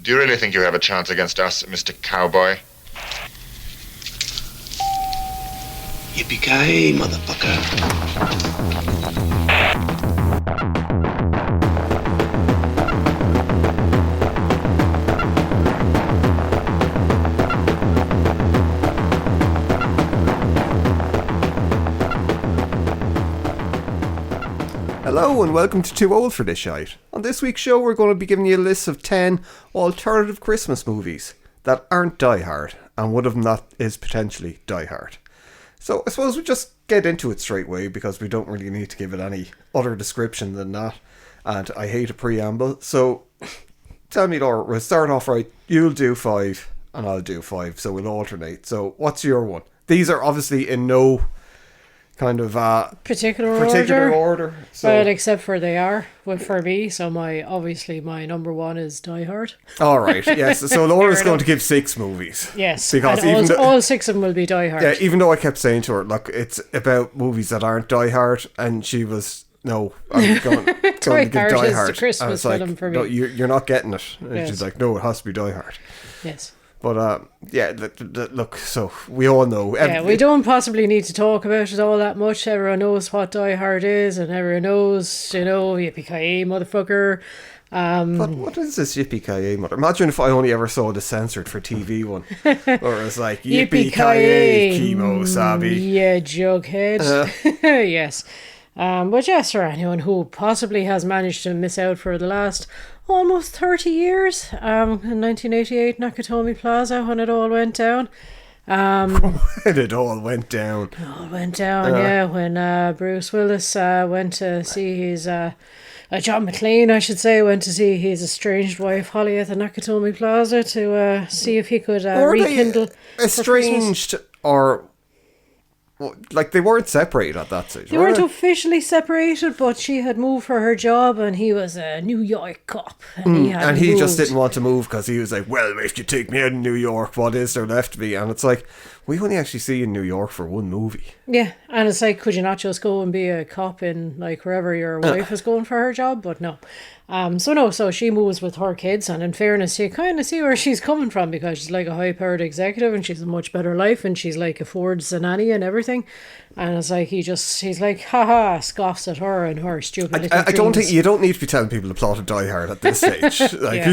Do you really think you have a chance against us, Mr. Cowboy? Yippee-ki-yay, motherfucker. Hello and welcome to Too Old for This Shite. On this week's show we're going to be giving you a list of 10 alternative Christmas movies that aren't Die Hard, and one of them that is potentially Die Hard. So I suppose we just get into it straight away because we don't really need to give it any other description than that, and I hate a preamble. So tell me, Laura, we'll start off right. You'll do 5 and I'll do 5, so we'll alternate. So what's your one? These are obviously in no kind of particular order. So, well, except for they are for me. So my number one is Die Hard. All right, yes. So Laura's going to give 6 movies. Yes, because and all 6 of them will be Die Hard. Yeah, even though I kept saying to her, look, it's about movies that aren't Die Hard, and she was, no, I'm going to give Die Hard. Is the Christmas film for me. No, you're not getting it. And yes. She's like, no, it has to be Die Hard. Yes. But yeah, look, so we all know. Yeah, we don't possibly need to talk about it all that much. Everyone knows what Die Hard is, and everyone knows, yippee-ki-yay, motherfucker. But what is this yippee-ki-yay, mother? Imagine if I only ever saw the censored for TV one. Or it was like, yippee-ki-yay, chemo sabi. Yeah, jughead. Yes. But yes, for anyone who possibly has managed to miss out for the last almost 30 years, in 1988, Nakatomi Plaza, when it all went down. When it all went down. It all went down, yeah. When Bruce Willis went to see his... John McClane, I should say, went to see his estranged wife, Holly, at the Nakatomi Plaza to see if he could rekindle... Estranged or... Like, they weren't separated at that stage. They weren't officially separated, but she had moved for her job, and he was a New York cop. And he just didn't want to move because he was like, well, if you take me out in New York, what is there left to me? And it's like, we only actually see you in New York for one movie. Yeah, and it's like, could you not just go and be a cop in, like, wherever your wife is going for her job? But no. So she moves with her kids, and in fairness, you kind of see where she's coming from, because she's like a high-powered executive, and she's a much better life, and she's like affords a nanny and everything. And it's like he's like, haha, scoffs at her and her stupid little I don't think you don't need to be telling people the plot of Die Hard at this stage. Like,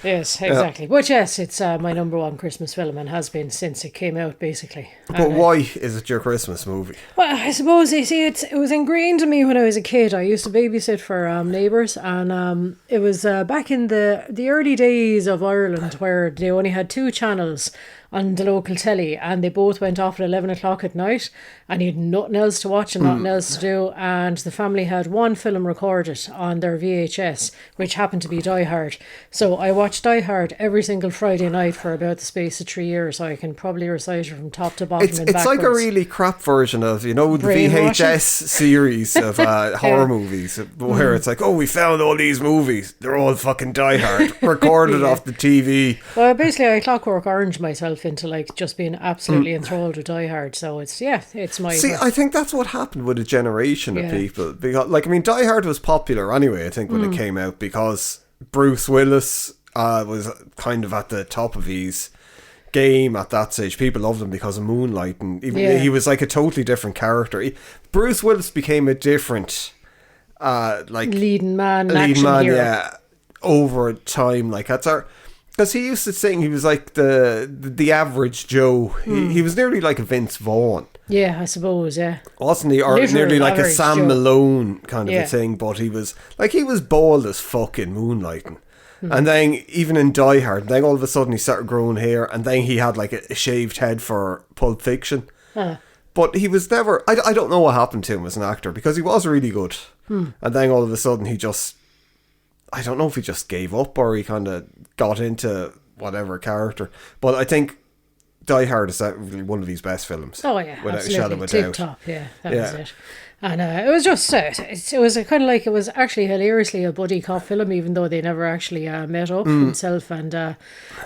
yes, exactly. Yeah. But yes, it's my number one Christmas film, and has been since it came out, basically. But why is it your Christmas movie? Well, I suppose, you see, it was ingrained in me when I was a kid. I used to babysit for neighbours, and it was back in the early days of Ireland, where they only had 2 channels on the local telly, and they both went off at 11 o'clock at night, and you had nothing else to watch and nothing else to do, and the family had one film recorded on their VHS, which happened to be Die Hard. So I watched Die Hard every single Friday night for about the space of 3 years, so I can probably recite it from top to bottom and backwards. It's like a really crap version of, the VHS series of horror movies, where it's like, oh, we found all these movies, they're all fucking Die Hard, recorded off the TV. Well, basically I Clockwork Orange myself into like just being absolutely enthralled with Die Hard. So it's my... See, I think that's what happened with a generation of people. Because, Die Hard was popular anyway, I think, when it came out, because Bruce Willis was kind of at the top of his game at that stage. People loved him because of Moonlight, and he was like a totally different character. Bruce Willis became a different leading man, hero. Yeah, over time. Like, that's our... Because he used to sing, he was like the average Joe. He was nearly like a Vince Vaughn. Yeah, I suppose, yeah. Wasn't he? Or nearly like a Sam Malone kind of a thing, but he was bald as fuck in Moonlighting. And then even in Die Hard, then all of a sudden he started growing hair, and then he had like a shaved head for Pulp Fiction. But he was never... I don't know what happened to him as an actor, because he was really good. And then all of a sudden he just... I don't know if he just gave up or he kind of got into whatever character. But I think Die Hard is one of his best films. Oh, yeah, without absolutely. a shadow of a doubt. Tip top, yeah, that was it. And it was just, it was kind of like, it was actually hilariously a buddy cop film, even though they never actually met up, himself and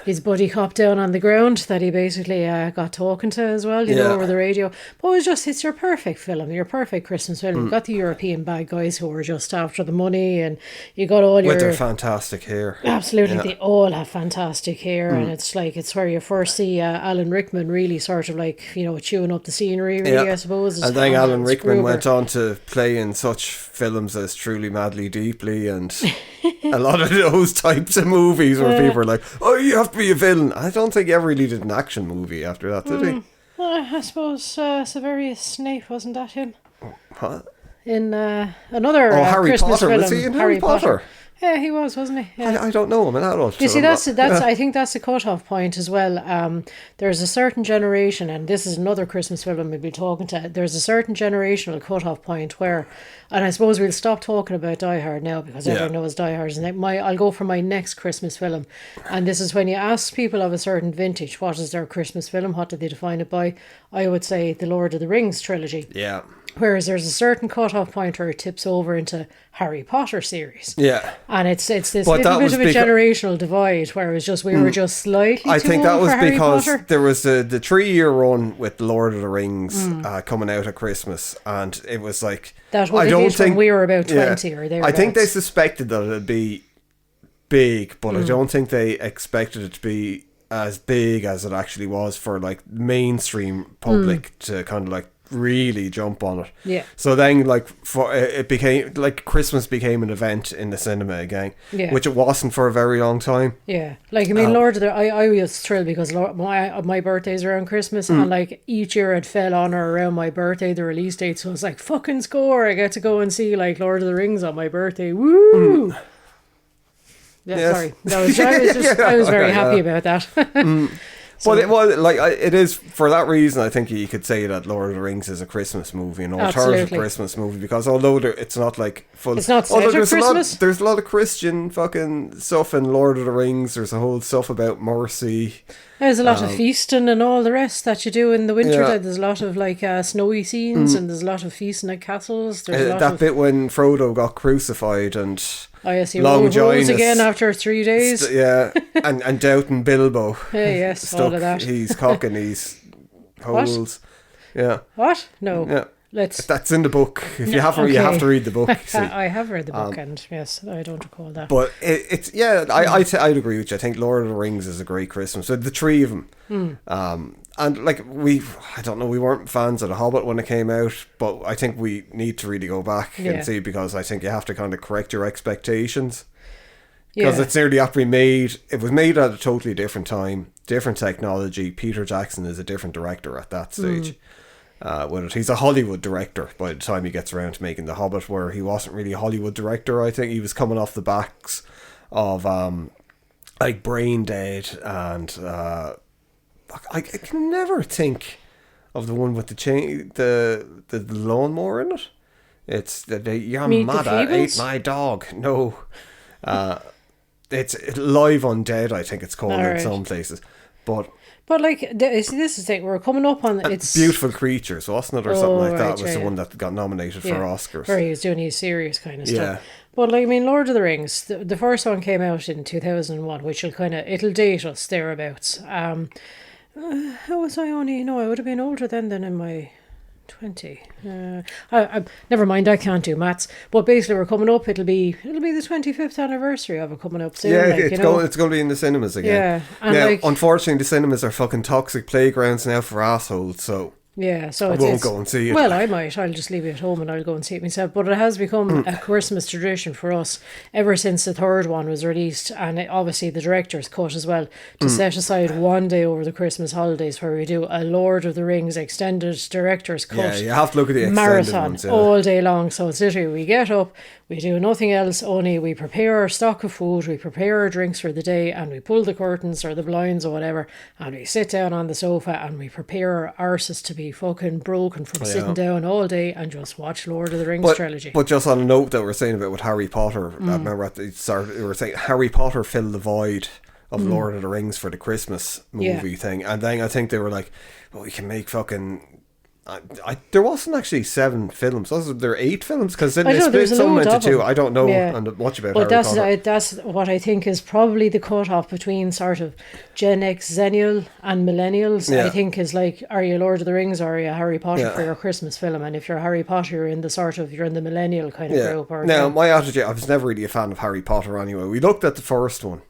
his buddy cop down on the ground that he basically got talking to as well, you know, over the radio. But it was just, it's your perfect film, your perfect Christmas film. You've got the European bad guys who are just after the money, and you got all with their fantastic hair. Absolutely, they all have fantastic hair, and it's like, it's where you first see Alan Rickman really sort of like, you know, chewing up the scenery, really, I suppose. And then Alan Rickman went on to play in such films as Truly Madly Deeply and a lot of those types of movies where people are like, oh, you have to be a villain. I don't think he ever really did an action movie after that, did he? I suppose Severus Snape, wasn't that him? What? In another Harry Christmas Potter. film. Was he in Harry Potter? Yeah, he was, wasn't he? Yeah. I don't know. I'm an adult. You see, that's I think that's a cut-off point as well. There's a certain generation, and this is another Christmas film we'll be talking to. There's a certain generational cut-off point where, and I suppose we'll stop talking about Die Hard now because everyone knows Die Hard. And I'll go for my next Christmas film, and this is when you ask people of a certain vintage, what is their Christmas film? What do they define it by? I would say the Lord of the Rings trilogy. Yeah. Whereas there's a certain cut-off point where it tips over into Harry Potter series. Yeah. And it's this little bit of a generational divide where it was just, we were just slightly I too think that old was for Harry because Potter. there was the 3-year run with Lord of the Rings coming out at Christmas, and it was like, That would be when we were about 20 or thereabouts. I think they suspected that it'd be big, but I don't think they expected it to be as big as it actually was for like mainstream public to kind of like really jump on it. Yeah. So then like it became like Christmas became an event in the cinema again, which it wasn't for a very long time. Yeah. Like, I mean, Lord of the... I was thrilled because my birthday's around Christmas, and like each year it fell on or around my birthday, the release date, so I was like, fucking score, I get to go and see like Lord of the Rings on my birthday. Woo! Yeah, Yes. sorry. I was very happy about that. But it was like it is for that reason. I think you could say that Lord of the Rings is a Christmas movie, an alternative Christmas movie, because although it's not like full, it's not set at Christmas. There's a lot of Christian fucking stuff in Lord of the Rings. There's a whole stuff about mercy. There's a lot of feasting and all the rest that you do in the winter. Yeah. There's a lot of like snowy scenes, and there's a lot of feasting at castles. There's a lot that bit when Frodo got crucified and. Oh yes, he rose again after 3 days. And doubting Bilbo. Yes, stuck, all of that. He's cocking these holes. What? Yeah. What? No. Yeah. That's in the book. If you haven't, you have to read the book. I have read the book, and yes, I don't recall that. But I'd agree with you. I think Lord of the Rings is a great Christmas. So the three of them. And like we weren't fans of The Hobbit when it came out, but I think we need to really go back and see, because I think you have to kind of correct your expectations. Because it's nearly after we made. It was made at a totally different time, different technology. Peter Jackson is a different director at that stage. With it, he's a Hollywood director by the time he gets around to making The Hobbit, where he wasn't really a Hollywood director. I think he was coming off the backs of like Brain Dead and I can never think of the one with the lawnmower in it. It's you're mad, I ate my dog. No, it's Live Undead, I think it's called in some places, but like this is the thing, we're coming up on it's Beautiful Creatures, wasn't it, or something like that? Was the one that got nominated for Oscars, where he was doing his serious kind of stuff. But like, I mean, Lord of the Rings, the first one came out in 2001, which it'll date us thereabouts. How was I only? I would have been older then than in my 20. I never mind. I can't do maths. But basically, we're coming up. It'll be the 25th anniversary of it coming up soon. Yeah, it's going to be in the cinemas again. Yeah, and now, unfortunately, the cinemas are fucking toxic playgrounds now for assholes. So. Yeah, so I won't go and see it. Well, I might. I'll just leave it at home and I'll go and see it myself. But it has become a Christmas tradition for us ever since the third one was released, and obviously the director's cut as well, to set aside one day over the Christmas holidays where we do a Lord of the Rings extended director's cut. Yeah, you have to look at the extended marathon ones, all day long. So it's literally, we get up, we do nothing else, only we prepare our stock of food, we prepare our drinks for the day, and we pull the curtains or the blinds or whatever, and we sit down on the sofa and we prepare our arses to be fucking broken from sitting down all day and just watch Lord of the Rings trilogy. But just on a note that we're saying about with Harry Potter, I remember at the start we were saying Harry Potter filled the void of Lord of the Rings for the Christmas movie thing, and then I think they were like, well, we can make fucking There wasn't actually 7 films. Was there 8 films? Because then I they know, split there's a some load into of 2. them. I don't know Yeah. much about But Harry Potter. that's what I think is probably the cut-off between sort of Gen X, Zennial and Millennials. Yeah. I think is like, are you Lord of the Rings or are you Harry Potter Yeah. for your Christmas film? And if you're Harry Potter, you're in the Millennial kind of group. Or, Now, my attitude, I was never really a fan of Harry Potter anyway. We looked at the first one.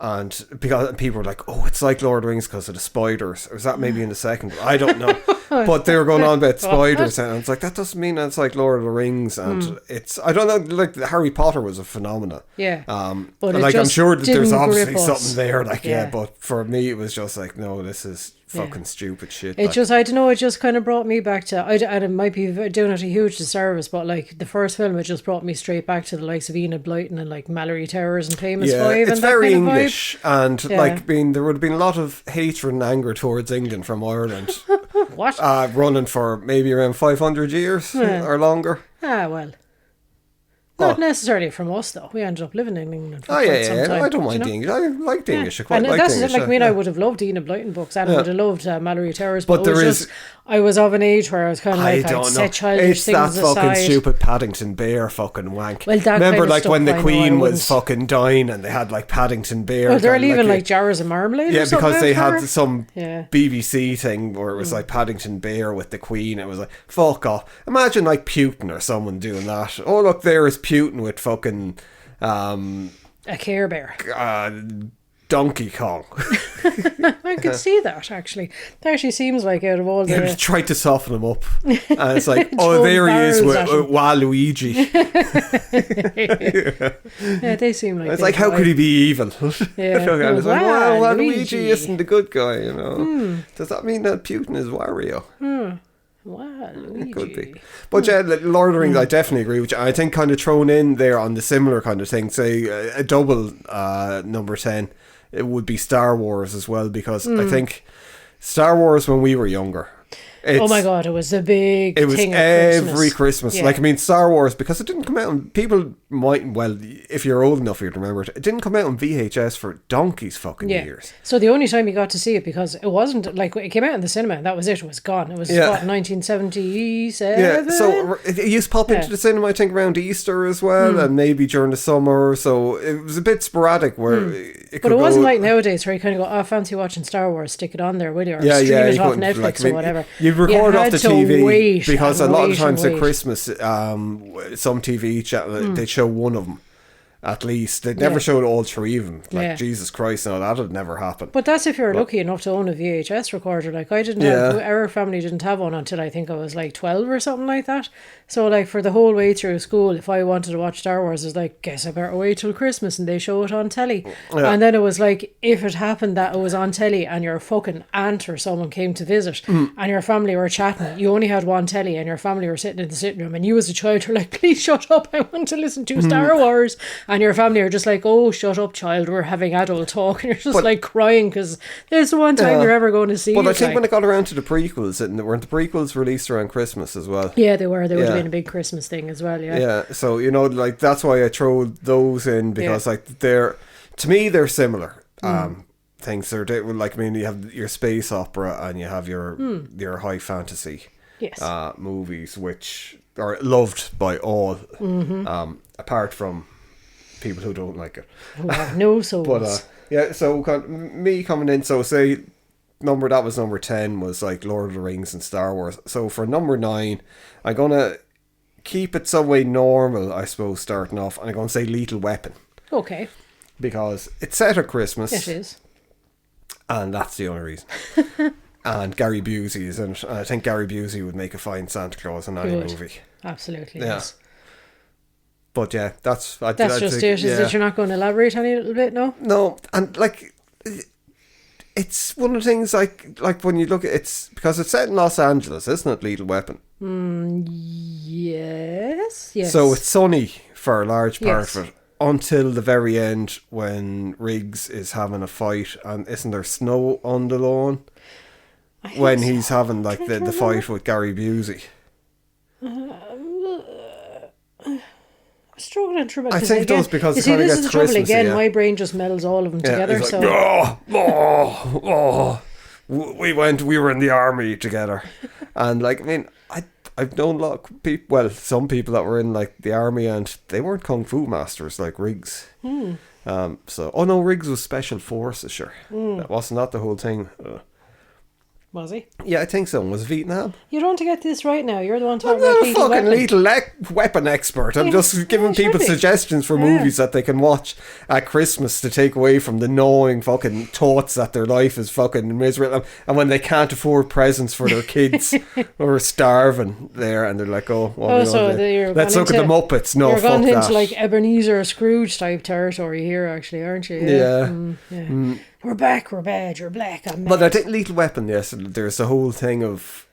And because people were like, oh, it's like Lord of the Rings because of the spiders. Or was that maybe in the second? I don't know. But they were going on about spiders. And it's like, that doesn't mean it's like Lord of the Rings. And it's, I don't know, like Harry Potter was a phenomenon. Yeah. But it like, I'm just sure that there's didn't obviously grip us. something there. Like, Yeah. but for me, it was just like, no, this is fucking stupid shit. It like, just, I don't know, it just kind of brought me back to, and it might be doing it a huge disservice, but like the first film, it just brought me straight back to the likes of Enid Blyton and like Mallory Towers and Famous Five. it's and very that kind English. And Yeah. like, there would have been a lot of hatred and anger towards England from Ireland. of vibe. What? Running for maybe around 500 years or longer. Well. Not necessarily from us, though. We ended up living in England for Oh, quite yeah, some yeah. time. I don't mind you know? the English. I like the English. I quite And like that's the English. it. Like, I mean, I would have loved Enid Blyton books and I would have loved Mallory Towers, but there it was is- just, I was of an age where I was kind of I like, I'd don't know. set childish It's things that fucking aside. stupid Paddington Bear fucking wank. Well, that Remember, kind of like stuff when the I know I Queen was wouldn't. fucking dying and they had like Paddington Bear. Well, they're kind of leaving like a- jars of marmalade yeah, or something because they out had for some Yeah. BBC thing where it was like Paddington Bear with the Queen. It was like, fuck off. Imagine like Putin or someone doing that. Oh, look, there is Putin with fucking a Care Bear. Donkey Kong. I could see that, actually. That actually seems like out of all Yeah, the... just tried to soften him up. And it's like, oh, Throwing there he is with barrels at him. Waluigi. Yeah, they seem like... It's they like, how vibe. could he be evil? Yeah. And it's like, Wow, wow, Luigi. Waluigi isn't the good guy, you know. Does that mean that Putin is Wario? Wow, Luigi. Could be. But yeah, like, Lord of the Rings, I definitely agree with you. I think kind of thrown in there on the similar kind of thing, say a double number 10, it would be Star Wars as well, because I think Star Wars when we were younger, Oh my God, it was a big it was thing at every Christmas. Yeah. Like, I mean, Star Wars, because it didn't come out on, people might, well, if you're old enough, you'd remember it. It didn't come out on VHS for donkey's fucking years. So the only time you got to see it, because it wasn't like it came out in the cinema and that was it was gone. It was what, 1977. Yeah, so it used to pop into the cinema, I think, around Easter as well, and maybe during the summer. So it was a bit sporadic where it could But it wasn't go, like nowadays where you kind of go, oh, fancy watching Star Wars, stick it on there, will you? Or Yeah, stream yeah, it you off couldn't, Netflix like, I mean, or whatever. you'd record You off had the to TV wait because a and lot wait of times and at wait. Christmas, some TV channel they'd show one of them. At least they'd never Yeah. showed all three of them. Like, Yeah. Jesus Christ, no, that'd never happen. But that's if you're lucky enough to own a VHS recorder. Like, I didn't Yeah. have, our family didn't have one until I think I was like 12 or something like that. So like for the whole way through school, if I wanted to watch Star Wars, it's like, guess I better wait till Christmas and they show it on telly. Yeah. And then it was like, if it happened that it was on telly and your fucking aunt or someone came to visit and your family were chatting, you only had one telly and your family were sitting in the sitting room and you as a child were like, please shut up, I want to listen to Star Wars. And your family are just like, oh, shut up, child, we're having adult talk. And you're just like crying because there's the one time you're ever going to see But I it. think like. when it got around to the prequels, weren't the prequels released around Christmas as well? Yeah, they were. They would have Yeah. been a big Christmas thing as well, yeah. Yeah, so, you know, like, that's why I throw those in, because like they're, to me, they're similar things. They're like, I mean, you have your space opera and you have your high fantasy Yes. movies, which are loved by all, apart from people who don't like it. Who have no souls. But yeah, so me coming in, so say that was number 10 was like Lord of the Rings and Star Wars. So for number 9, I'm gonna keep it some way normal, I suppose, starting off, and I'm gonna say Lethal Weapon, Okay, because it's set at Christmas, it is. and that's the only reason. And Gary Busey is in it, and I think Gary Busey would make a fine Santa Claus in any Good. movie. Absolutely, Yeah. yes. But yeah, that's That's I'd just think, it. Is it you're not going to elaborate any little bit, no? No, and like, it's one of the things like when you look at it's because it's set in Los Angeles, isn't it? Lethal Weapon. Yes. Yes. So it's sunny for a large part Yes. of it until the very end when Riggs is having a fight, and isn't there snow on the lawn when he's having like the fight with Gary Busey? struggling to remember. I think it does, because you it see, kinda this is gets the trouble Christmassy, again. yeah. My brain just melds all of them together. it's So like, we were in the army together. And like, I mean, I've known a lot of people, well, some people that were in like the army, and they weren't kung fu masters like Riggs. Riggs was special forces, sure. That wasn't that the whole thing. Was he? Yeah, I think so. Was Vietnam? You don't want to get this right now. You're the one talking I'm about not a lethal fucking weapon. lethal weapon expert. I'm just giving should people be. suggestions for movies that they can watch at Christmas to take away from the gnawing fucking thoughts that their life is fucking miserable, and when they can't afford presents for their kids or are starving there, and they're like, let's look at the Muppets. No, you're fuck gone that. into like Ebenezer Scrooge type territory here, actually, aren't you? Yeah. We're back, we're bad, you're black, I'm mad. But I think Lethal Weapon, yes, there's the whole thing of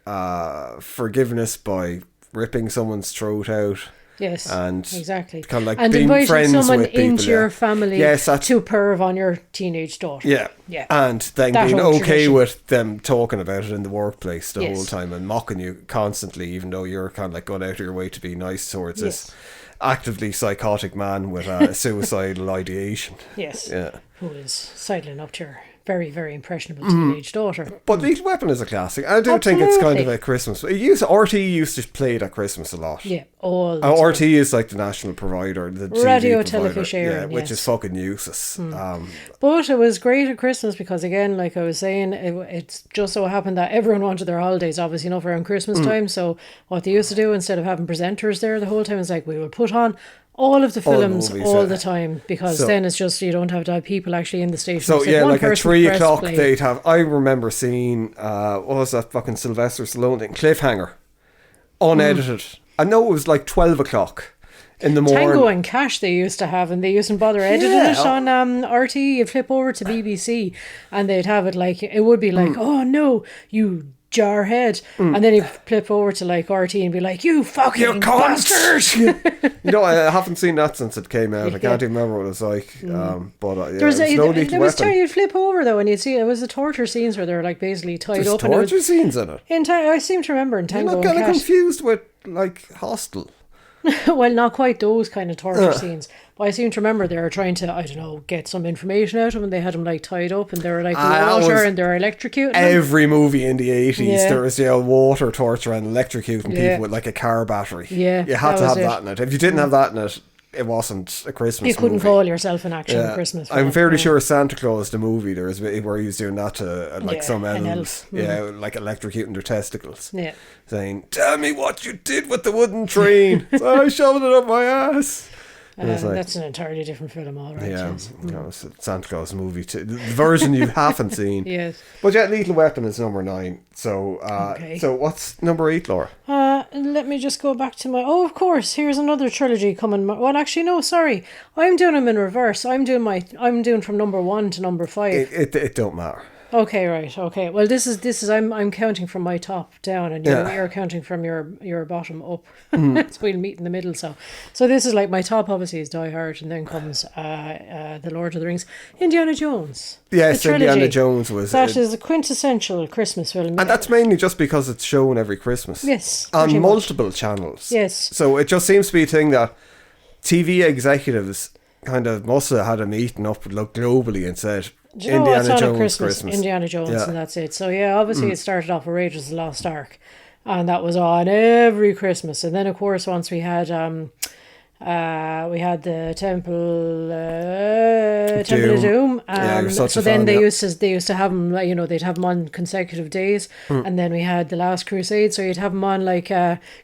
forgiveness by ripping someone's throat out. Yes, and exactly. Kind of like and being inviting friends someone with people, into your family to perv on your teenage daughter. Yeah. And then That being whole okay tradition. with them talking about it in the workplace the Yes. whole time and mocking you constantly, even though you're kind of like going out of your way to be nice towards this actively psychotic man with suicidal ideation. Yes. Yeah. Who is sidling up to your very, very impressionable teenage daughter. But Lethal Weapon is a classic. I do think it's kind of Absolutely. a Christmas. RT used to play it at Christmas a lot. Yeah, all the time. RT is like the national provider, the Radio TV provider, television, which yes. is fucking useless. But it was great at Christmas because, again, like I was saying, it just so happened that everyone wanted their holidays, obviously, enough around Christmas time. So what they used to do, instead of having presenters there the whole time, is like, we will put on all of the films movies, all yeah. the time, because So- then it's just, you don't have to have people actually in the station. So It's yeah, one like at person 3 press o'clock play. they'd have. I remember seeing what was that fucking Sylvester Stallone thing? Cliffhanger, unedited. I know it was like 12 o'clock in the morning. Tango and Cash they used to have, and they used to bother editing it on RT. You'd flip over to BBC and they'd have it like, it would be like, oh no, you jarhead. And then he'd flip over to like RT and be like, you fucking You bastard. You know, I haven't seen that since it came out. I can't even remember what it was like. But yeah, There was, it was no Lethal there was Weapon. time you'd flip over though, and you'd see it was the torture scenes where they're like basically tied There's up. And it was, torture scenes in it. I seem to remember in I'm Tango not and kind of Cash. confused with like Hostel. Well, not quite those kind of torture scenes, but I seem to remember they were trying to, I don't know, get some information out of him, and they had him like tied up, and they were like that water, was and they were electrocuting him. Every movie in the 80s, Yeah. there was water torture and electrocuting Yeah. people with like a car battery. Yeah, you had that to was have it. that in it. If you didn't have that in it, it wasn't a Christmas You couldn't movie. call yourself an action Yeah. Christmas I'm film. fairly sure Santa Claus, the movie, there was a bit where he was doing that to like Yeah, some an elves. elf. Yeah, like electrocuting their testicles. Yeah. Saying, tell me what you did with the wooden train. So I shoved it up my ass. And it's like, That's an entirely different film, all right. yeah, Yes. it's a Santa Claus movie too. The version you haven't seen. Yes. But yeah, Lethal Weapon is number 9. So, Okay. so what's number 8, Laura? Let me just go back to my. Oh, of course. Here's another trilogy coming. Well, actually, no. Sorry, I'm doing them in reverse. I'm doing from number 1 to number 5. It don't matter. Okay, right. Okay. Well, this is I'm counting from my top down, and you're counting from your bottom up. So we'll meet in the middle. So this is like my top. Obviously, is Die Hard, and then comes the Lord of the Rings, Indiana Jones. Yes, the trilogy. Indiana Jones was. That is a quintessential Christmas film. And that's mainly just because it's shown every Christmas. Yes, On pretty much. multiple channels. Yes. So it just seems to be a thing that TV executives kind of must have had a meeting up globally and said, Do you know Indiana what's on at Jones Christmas? Indiana Jones, Yeah. and that's it. So yeah, obviously it started off with Raiders of the Lost Ark, and that was on every Christmas. And then of course once we had the Temple of Doom. Yeah, you're such so a then fan, they yeah. used to have them, they'd have them on consecutive days, and then we had the Last Crusade. So you'd have them on like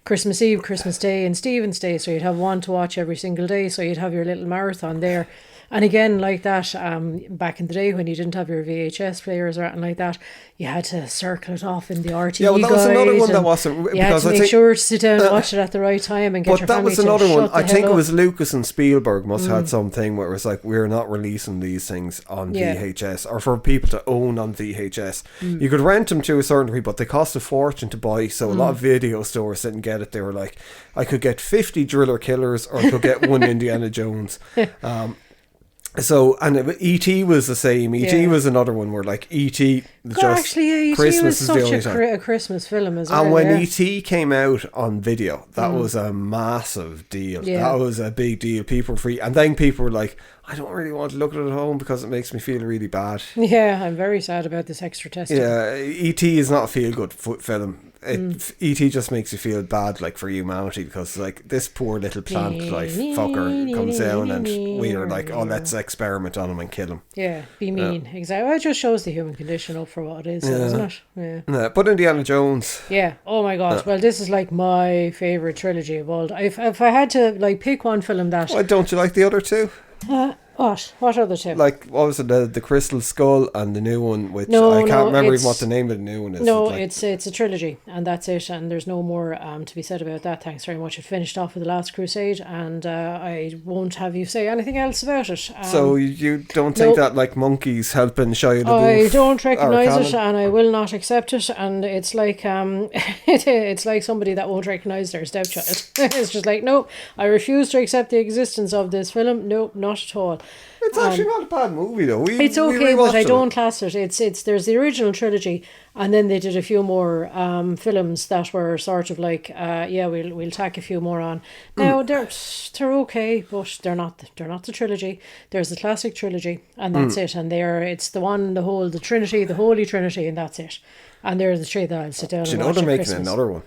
Christmas Eve, Christmas Day, and Stephen's Day. So you'd have one to watch every single day. So you'd have your little marathon there. And again, like that, back in the day when you didn't have your VHS players or anything like that, you had to circle it off in the RTE Yeah, well, that was another guide, one that and wasn't. you had Because to I make think, sure to sit down and watch it at the right time and get but your that family was to another one. shut the I think hell it up. was Lucas and Spielberg must have had something where it was like, we're not releasing these things on Yeah. VHS or for people to own on VHS. You could rent them to a certain degree, but they cost a fortune to buy. So a lot of video stores didn't get it. They were like, I could get 50 Driller Killers or I could get one Indiana Jones. So, and E.T. was the same. E.T. Yeah. was another one where like E.T. was God, just actually, yeah, E.T. Christmas was is the only such time. a Christmas film as well. And when yeah. E.T. came out on video, that was a massive deal. Yeah. That was a big deal. People were free. And then people were like, I don't really want to look at it at home because it makes me feel really bad. Yeah, I'm very sad about this extra testing. Yeah, E.T. is not a feel-good film. E.T. just makes you feel bad, like, for humanity, because, like, this poor little plant life fucker comes down and we're like, oh, let's experiment on him and kill him. Yeah, be mean. Exactly. Well, it just shows the human condition up for what it is, doesn't it? Yeah. But Indiana Jones. Yeah. Oh my God. Well, this is like my favourite trilogy of all. If I had to like pick one film that... Why don't you like the other two? What? What other two? Like, what was it? The Crystal Skull and the new one, which No, I can't remember it's- even what the name of the new one is. No, like, it's a trilogy, and that's it. And there's no more to be said about that. Thanks very much. It finished off with The Last Crusade, and I won't have you say anything else about it. so you don't think that, like, monkeys helping Shia LaBeouf? I don't recognise it, canon? and I will not accept it. And it's like it's like somebody that won't recognise their stepchild. It's just like, no, I refuse to accept the existence of this film. No, not at all. It's actually not a bad movie, though. It's okay, but I don't class it. It's there's the original trilogy, and then they did a few more films that were sort of like, we'll tack a few more on. Now they're okay, but they're not the trilogy. There's the classic trilogy, and that's it. And it's the Trinity, the Holy Trinity, and that's it. And they're the three that I'll sit down. Do you and know watch they're at making Christmas. another one?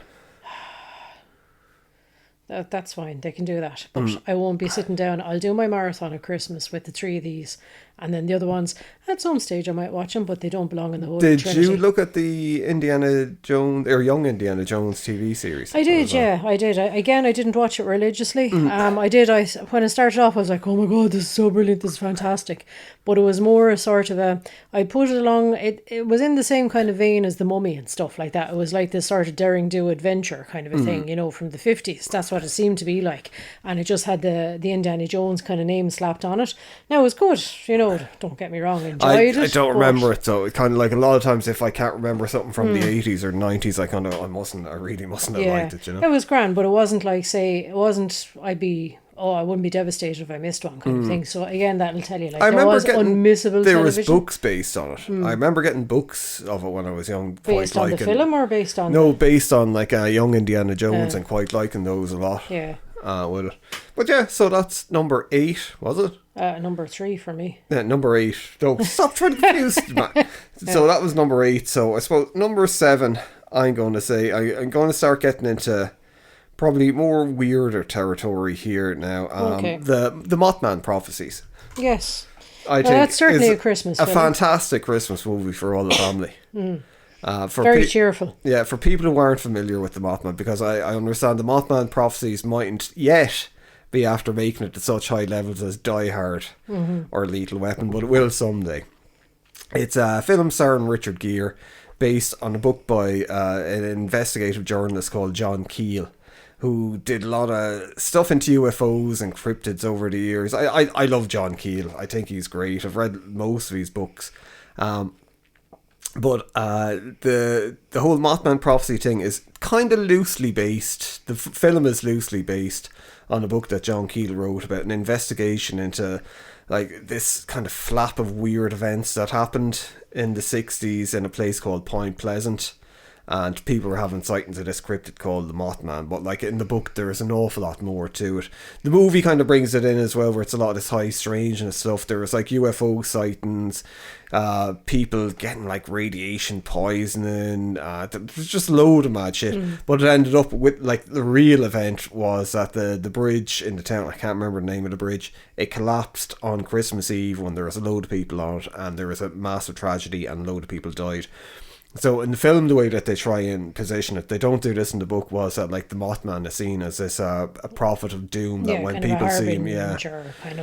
That's fine. They can do that. But I won't be sitting down. I'll do my marathon at Christmas with the three of these. And then the other ones, at some stage I might watch them, but they don't belong in the whole Did Trinity. you look at the Indiana Jones, or Young Indiana Jones TV series? I did, yeah, I did. I didn't watch it religiously. When it started off, I was like, oh my God, this is so brilliant, this is fantastic. But it was more a sort of I put it along, it was in the same kind of vein as The Mummy and stuff like that. It was like this sort of daring do adventure kind of a thing, from the 50s. That's what it seemed to be like. And it just had the Indiana Jones kind of name slapped on it. Now, it was good, don't get me wrong, I enjoyed it. I don't remember it, though. It kind of like a lot of times if I can't remember something from the 80s or 90s, I really mustn't have liked it, It was grand, but it wasn't like, I wouldn't be devastated if I missed one kind of thing. So again, that'll tell you, like, there was unmissable there television. was books based on it. I remember getting books of it when I was young. Based on the film or based on... No, based on like Young Indiana Jones and quite liking those a lot. Yeah. With it. But yeah, so that's number 8, was it? Number 3 for me. Yeah, number 8. Don't stop trying to confuse me. So that was number 8. So I suppose number 7, I'm going to say, I'm going to start getting into probably more weirder territory here now. Okay. The Mothman prophecies. Yes. I think that's certainly is a Christmas a film. fantastic Christmas movie for all the family. Very cheerful. Yeah, for people who aren't familiar with the Mothman, because I understand the Mothman prophecies mightn't yet be after making it to such high levels as Die Hard or Lethal Weapon, but it will someday. It's a film starring Richard Gere, based on a book by an investigative journalist called John Keel, who did a lot of stuff into UFOs and cryptids over the years. I love John Keel. I think he's great. I've read most of his books. But the whole Mothman prophecy thing is kind of loosely based. The film is loosely based on a book that John Keel wrote about an investigation into like this kind of flap of weird events that happened in the 60s in a place called Point Pleasant. And people were having sightings of this cryptid called the Mothman. But like in the book, there is an awful lot more to it. The movie kind of brings it in as well, where it's a lot of this high strangeness stuff. There was like UFO sightings, people getting like radiation poisoning. There was just a load of mad shit. But it ended up with like the real event was that the bridge in the town, I can't remember the name of the bridge, it collapsed on Christmas Eve when there was a load of people on it, and there was a massive tragedy and a load of people died. So in the film, the way that they try and position it, they don't do this in the book, was that like the Mothman is seen as this a prophet of doom, that when people see him,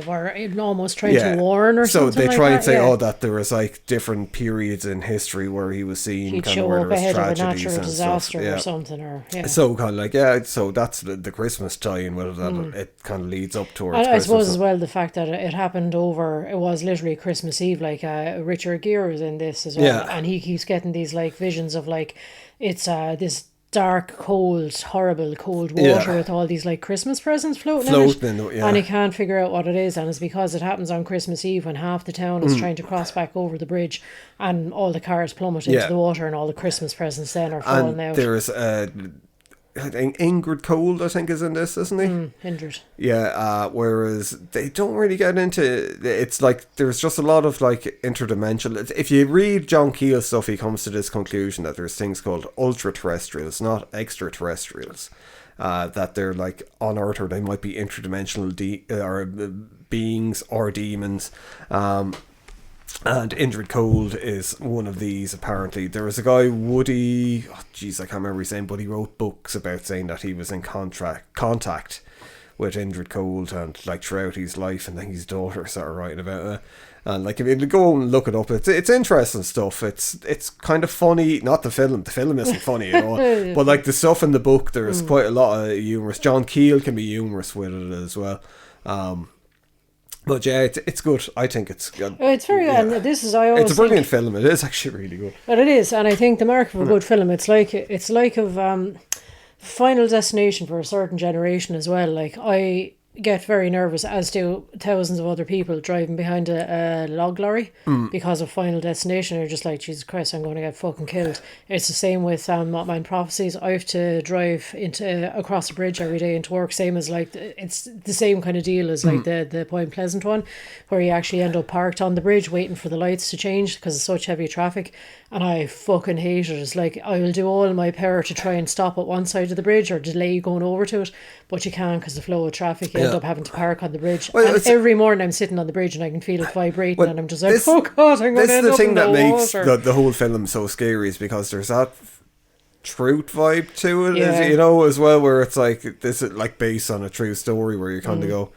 or almost trying to warn or something. So they like try that, and say, that there was like different periods in history where he was seen, he'd kind show of where up there was ahead of a tragedies natural and disaster stuff. or something, So kind of like so that's the Christmas tie-in with it, that it kind of leads up towards I Christmas. suppose as well the fact that it happened over, it was literally Christmas Eve, like Richard Gere was in this as well, and he keeps getting these like visions of like it's this dark, cold, horrible cold water with all these like Christmas presents floating in it, and he can't figure out what it is, and it's because it happens on Christmas Eve when half the town is trying to cross back over the bridge, and all the cars plummet into the water, and all the Christmas presents then are falling out. There's I think Ingrid Cold, I think, is in this, isn't he? Hindered. Yeah, whereas they don't really get into... It's like, there's just a lot of, like, interdimensional... If you read John Keel's stuff, he comes to this conclusion that there's things called ultra-terrestrials, not extraterrestrials. That they're, like, on Earth, or they might be interdimensional beings or demons. And Indrid Cold is one of these, apparently. There was a guy, Woody... I can't remember his name, but he wrote books about saying that he was in contact with Indrid Cold, and, like, throughout his life, and then his daughter started writing about it. And, like, if you go and look it up, it's interesting stuff. It's kind of funny. Not the film. The film isn't funny at all. But, like, the stuff in the book, there's quite a lot of humorous. John Keel can be humorous with it as well. But yeah, it's good. I think it's good. It's very good. And this is, I always it's a brilliant film. It is actually really good. But it is, and I think the mark of a good film, it's like of Final Destination for a certain generation as well. Like, I get very nervous, as do thousands of other people, driving behind a log lorry because of Final Destination. You're just like, Jesus Christ, I'm going to get fucking killed. It's the same with Mine Prophecies. I have to drive across the bridge every day into work, same as, like, it's the same kind of deal as like the Point Pleasant one, where you actually end up parked on the bridge waiting for the lights to change because it's such heavy traffic. And I fucking hate it. It's like, I will do all in my power to try and stop at one side of the bridge or delay going over to it, but you can't because the flow of traffic, you end up having to park on the bridge. Well, and every morning I'm sitting on the bridge and I can feel it vibrating, and I'm just like, oh God, I'm going to end up in the water. This is the thing that makes the whole film so scary, is because there's that truth vibe to it, as well, where it's like, this is like based on a true story, where you kind of go,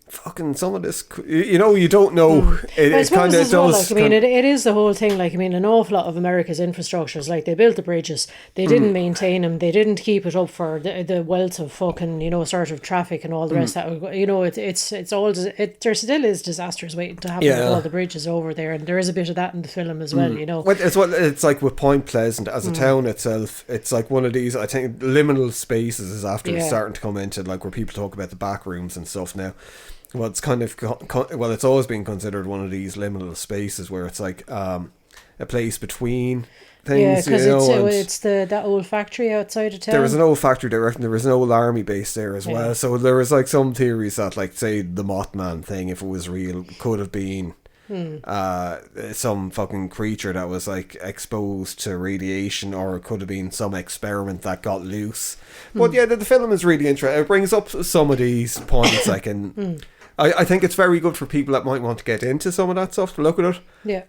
fucking some of this, you don't know. It kind of does. Like, I mean, it is the whole thing. Like, I mean, an awful lot of America's infrastructures, like, they built the bridges, they didn't maintain them, they didn't keep it up for the wealth of fucking, sort of traffic and all the rest. It's all, there still is disasters waiting to happen with all the bridges over there, and there is a bit of that in the film as well. It's like with Point Pleasant as a town itself. It's like one of these, I think, liminal spaces is after starting to come into, like, where people talk about the back rooms and stuff now. Well, it's kind of it's always been considered one of these liminal spaces where it's like a place between things. Yeah, because it's that old factory outside of town. There was an old factory there. There was an old army base there as well. So there was, like, some theories that, like, say the Mothman thing, if it was real, could have been some fucking creature that was, like, exposed to radiation, or it could have been some experiment that got loose. But yeah, the film is really interesting. It brings up some of these points, like, I think it's very good for people that might want to get into some of that stuff, to look at it. Yeah.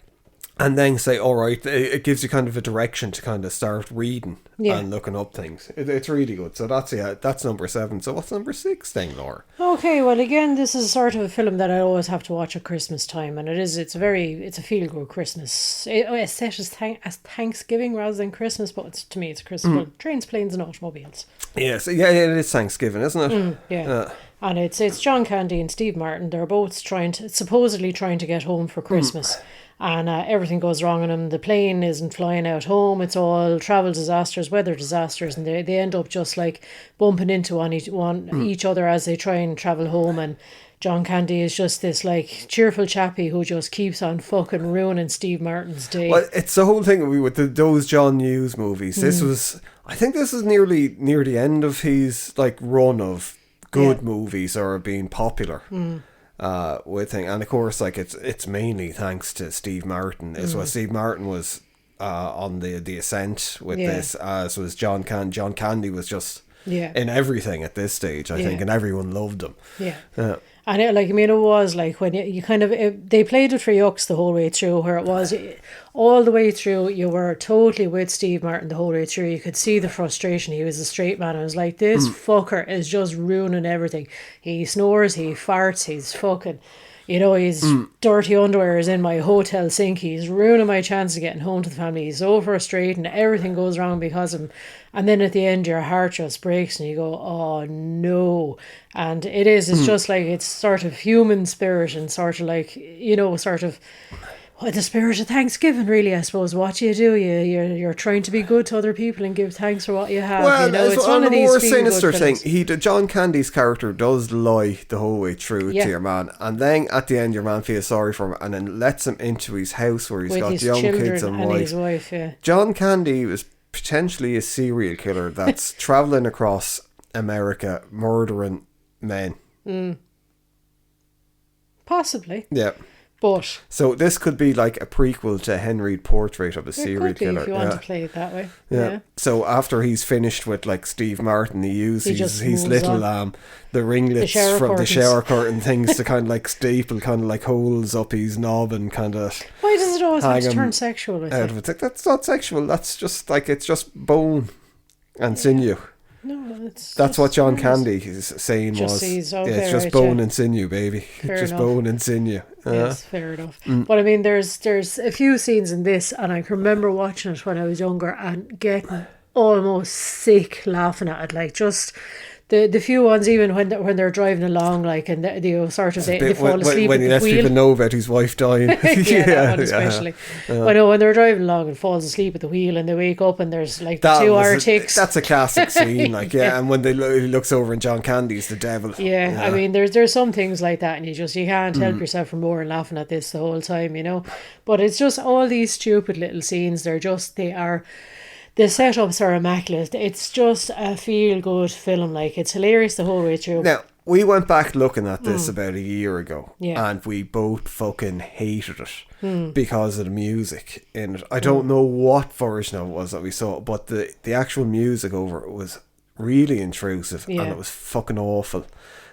And then say, all right, it gives you kind of a direction to kind of start reading and looking up things. It's really good. So that's number 7. So what's number 6 then, Laura? Okay, well, again, this is sort of a film that I always have to watch at Christmas time, and it's a feel good Christmas. It's set as Thanksgiving rather than Christmas, but to me it's Christmas. Well, trains, planes, and automobiles. Yes, it is Thanksgiving, isn't it? Yeah. And it's John Candy and Steve Martin. They're both supposedly trying to get home for Christmas. And everything goes wrong on them. The plane isn't flying out home. It's all travel disasters, weather disasters, and they end up just, like, bumping into each other as they try and travel home. And John Candy is just this, like, cheerful chappy who just keeps on fucking ruining Steve Martin's day. Well, it's the whole thing with those John Hughes movies. I think this is near the end of his, like, run of good movies or being popular. With thing, and of course, like, it's mainly thanks to Steve Martin. Steve Martin was on the ascent with this, as was John Candy. John Candy was just in everything at this stage, I think, and everyone loved him. And it was like, when you kind of, they played it for yucks the whole way through, where it was all the way through, you were totally with Steve Martin the whole way through. You could see the frustration. He was a straight man. I was like, this fucker is just ruining everything. He snores, he farts, he's fucking, his dirty underwear is in my hotel sink. He's ruining my chance of getting home to the family. He's so frustrated, and everything goes wrong because of him. And then at the end, your heart just breaks and you go, oh no. And it's just like, it's sort of human spirit, and sort of like, the spirit of Thanksgiving, really, I suppose. What you do, you're trying to be good to other people and give thanks for what you have. Well, it's one of these more sinister thing. John Candy's character does lie the whole way through to your man, and then at the end, your man feels sorry for him, and then lets him into his house where he's got young kids and his wife. John Candy was potentially a serial killer that's traveling across America, murdering men. Possibly. Yeah. But So this could be like a prequel to Henry Portrait of a it serial could be killer. if you want to play it that way. Yeah. So after he's finished with like Steve Martin, he uses just his moves little on. the ringlets shower from the curtains. shower curtain things to kind of like staple kind of like holes up his knob and kind of Why does it always have hang to him turn sexual? I out think? of it. Like, that's not sexual. That's just like it's just bone and sinew. No, it's That's just what John harmless. Candy is saying Just was. sees, Yeah, okay, it's just right, bone yeah. and sinew, baby. Fair Just enough. bone and sinew. Yes, fair enough. But I mean, there's a few scenes in this, and I can remember watching it when I was younger and getting almost sick laughing at it. Like just the few ones, even when they're driving along, like and they sort of they fall asleep when at he the lets wheel. people know about his wife dying. Yeah, that one especially. I know when they're driving along and falls asleep at the wheel, and they wake up and there's like two Arctics. That's a classic scene, like and when he looks over and John Candy's the devil. Yeah, I mean, there's some things like that, and you can't help yourself from more and laughing at this the whole time, you know. But it's just all these stupid little scenes. The setups are immaculate. It's just a feel good film. Like it's hilarious the whole way through. Now we went back looking at this about a year ago, Yeah. and we both fucking hated it because of the music in it. I don't know what version of it was that we saw, but the actual music over it was really intrusive, and it was fucking awful.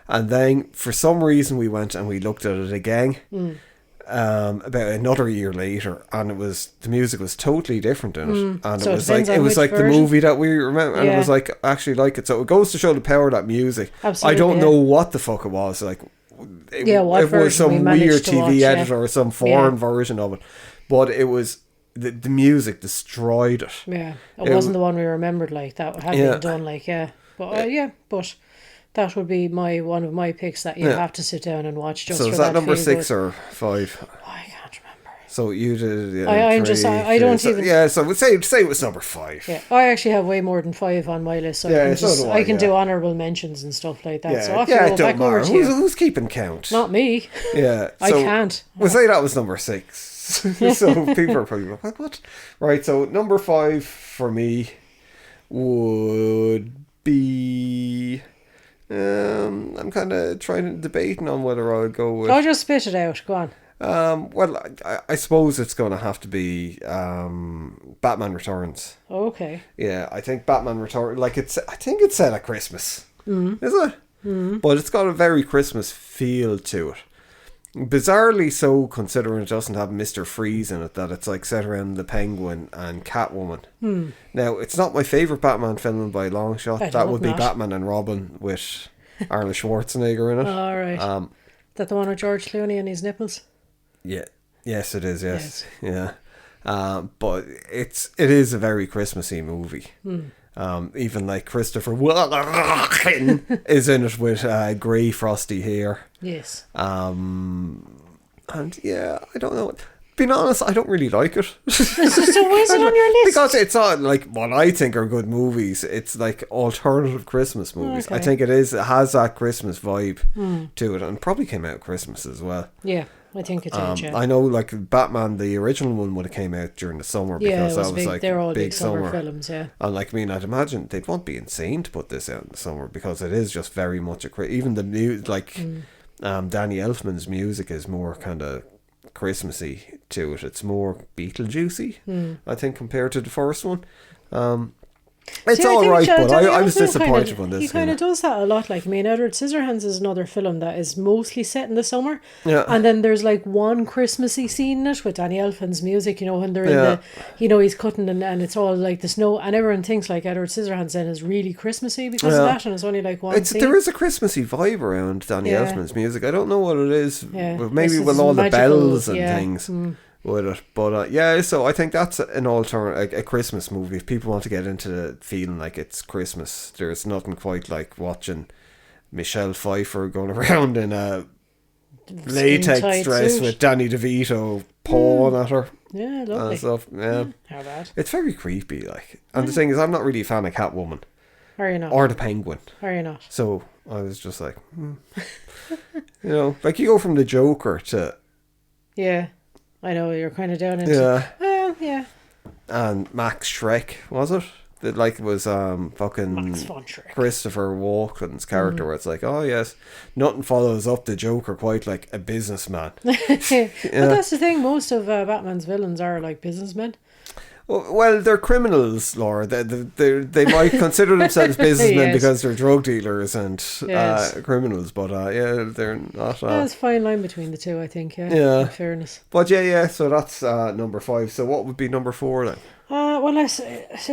And then for some reason we went and we looked at it again about another year later, and the music was totally different in it, and So it it was like depends on which the version. movie that we remember, and it Yeah. was like I actually like it. So it goes to show the power of that music. Absolutely, I don't yeah. know what the fuck it was like. What It was version we some managed weird to TV watch, yeah. editor or some foreign version of it, but it was the music destroyed it. Yeah, it wasn't the one we remembered. Like that had Yeah. been done. Like but that would be one of my picks that you have to sit down and watch. Just So for is that number feel 6 good. or 5? I can't remember. So you did. Yeah, I 3, don't so, even- Yeah, so we'll say it was number 5. Yeah, I actually have way more than 5 on my list. So Yeah, so do I, I can yeah. do honourable mentions and stuff like that. Yeah, So I have yeah, to it go don't back over matter. to you. Who's keeping count? Not me. Yeah, I so can't. We'll say that was number 6. So people are probably like, what? Right, so number 5 for me would be. I'm kind of debating on whether I'll go with. I'll just spit it out. Go on. Well, I suppose it's going to have to be Batman Returns. Okay. Yeah, I think Batman Returns. Like I think it's set at Christmas, is it? But it's got a very Christmas feel to it. Bizarrely so, considering it doesn't have Mr. Freeze in it, that it's like set around the Penguin and Catwoman. Now, it's not my favourite Batman film by a long shot. I'd That hope would be not. Batman and Robin with Arnold Schwarzenegger in it. All right. That the one with George Clooney and his nipples? Yeah. Yes, it is. Yes. Yeah. But it is a very Christmassy movie. Even like Christopher Walken is in it with grey frosty hair. Yes. And yeah, I don't know. Being honest, I don't really like it. So why is it on your list? Because it's not like what I think are good movies. It's like alternative Christmas movies. I Okay. think it has that Christmas vibe to it, and probably came out at Christmas as well. Yeah, I think it did, yeah. I know, like Batman, the original one would have came out during the summer Yeah, because it was that was big. like They're all big summer films, yeah. And like, I mean, I'd imagine they won't be insane to put this out in the summer because it is just very much even the Danny Elfman's music is more kind of Christmassy to it. It's more Beetlejuicy, I think, compared to the first one. It's See, I all think right, but Danny I was Elfman disappointed when this He kind of does that a lot. Like, I mean, Edward Scissorhands is another film that is mostly set in the summer. Yeah. And then there's like one Christmassy scene in it with Danny Elfman's music, you know, when they're in Yeah. he's cutting and it's all like the snow. And everyone thinks like Edward Scissorhands then is really Christmassy because of that. And it's only like one scene. There is a Christmassy vibe around Danny Yeah. Elfman's music. I don't know what it is. Yeah. But maybe This with is all the magical, bells and yeah. things with it. But yeah, so I think that's an a Christmas movie. If people want to get into feeling like it's Christmas, there's nothing quite like watching Michelle Pfeiffer going around in a latex Skin-tight dress suit. with Danny DeVito pawing at her Yeah, lovely. and stuff. Yeah. How bad? It's very creepy, like. And the thing is, I'm not really a fan of Catwoman Are you not? or the Penguin. Are you not? So I was just like, you know, like you go from the Joker to Yeah. I know, you're kind of down into... yeah, Well, yeah. and Max Shrek, was it? That like it was fucking Max von Trick. Christopher Walken's character, where it's like, oh yes, nothing follows up the Joker quite like a businessman. But that's the thing. Most of Batman's villains are like businessmen. Well, they're criminals, Laura. They might consider themselves businessmen Yes. because they're drug dealers and Yes. criminals, but yeah, they're not. There's a fine line between the two, I think. Yeah. Yeah. In fairness. But yeah. So that's number 5. So what would be number 4 then? Well, is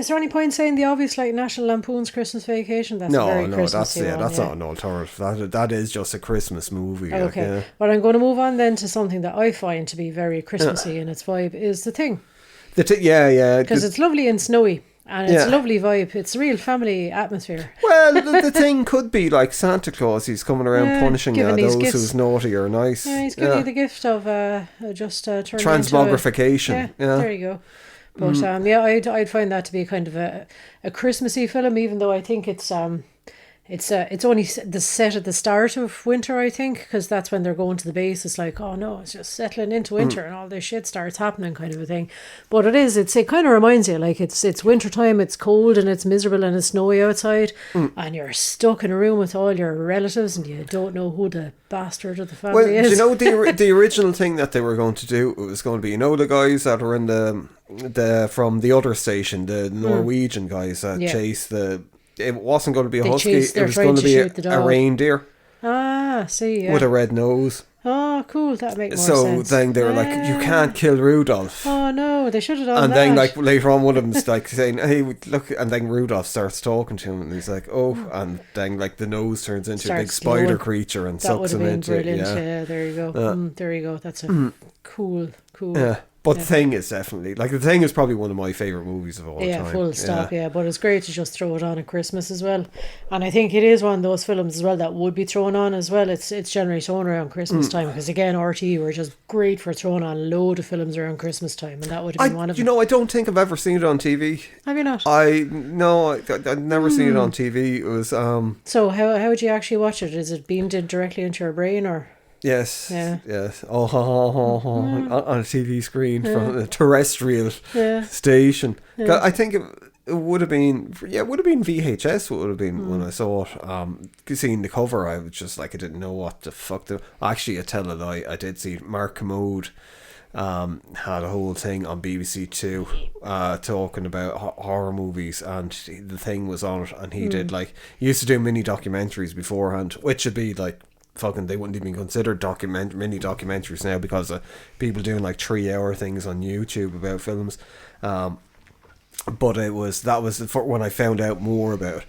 there any point saying the obvious, like National Lampoon's Christmas Vacation? That's a very Christmassy one, that's not an alternative. That is just a Christmas movie. Okay. Like, yeah. Well, I'm going to move on then to something that I find to be very Christmassy in its vibe is The Thing. Yeah. Because it's lovely and snowy. And it's Yeah. a lovely vibe. It's a real family atmosphere. Well, the thing could be like Santa Claus. He's coming around Yeah, punishing giving those these who's gifts. naughty or nice. Yeah, he's giving you the gift of just turning Transmogrification. into there you go. But yeah, I'd find that to be kind of a Christmassy film, even though I think it's only the set at the start of winter, I think, because that's when they're going to the base. It's like, oh no, it's just settling into winter and all this shit starts happening, kind of a thing. But it kind of reminds you, like it's winter time, it's cold and it's miserable and it's snowy outside, and you're stuck in a room with all your relatives and you don't know who the bastard of the family Well, is. do you know the original thing that they were going to do? It was going to be, the guys that are in the from the other station, the Norwegian guys that chase the. It wasn't going to be a husky. It was going to be a reindeer. Ah, see, yeah. With a red nose. Oh, cool. That makes more So sense. then they were like, "You can't kill Rudolph." Oh no, they should have done And that. then, like later on, one of them's like saying, "Hey, look!" And then Rudolph starts talking to him, and he's like, "Oh!" And then, like the nose turns into a big Starts spider glowing. creature and That sucks would have him been into brilliant. it. Yeah, there you go. There you go. That's a cool. Yeah. But The Thing is definitely, like, The Thing is probably one of my favourite movies of all time. Yeah, full stop, yeah. But it's great to just throw it on at Christmas as well. And I think it is one of those films as well that would be thrown on as well. It's generally thrown around Christmas time because, again, RTE were just great for throwing on a load of films around Christmas time, and that would have been one of them. I don't think I've ever seen it on TV. Have you not? I've never seen it on TV. It was, So how would you actually watch it? Is it beamed in directly into your brain or... Yes. Yeah. Yes. On a TV screen from a terrestrial station. Yeah. I think it would have been. Yeah, it would have been VHS. It would have been when I saw it. Seeing the cover, I was just like, I didn't know what the fuck. Actually, I tell a lie. I did see Mark Commode. Had a whole thing on BBC Two, talking about horror movies, and The Thing was on it, and he did he used to do mini documentaries beforehand, which would be like. Fucking, they wouldn't even consider mini documentaries now because of people doing like 3-hour things on YouTube about films. But that was when I found out more about it.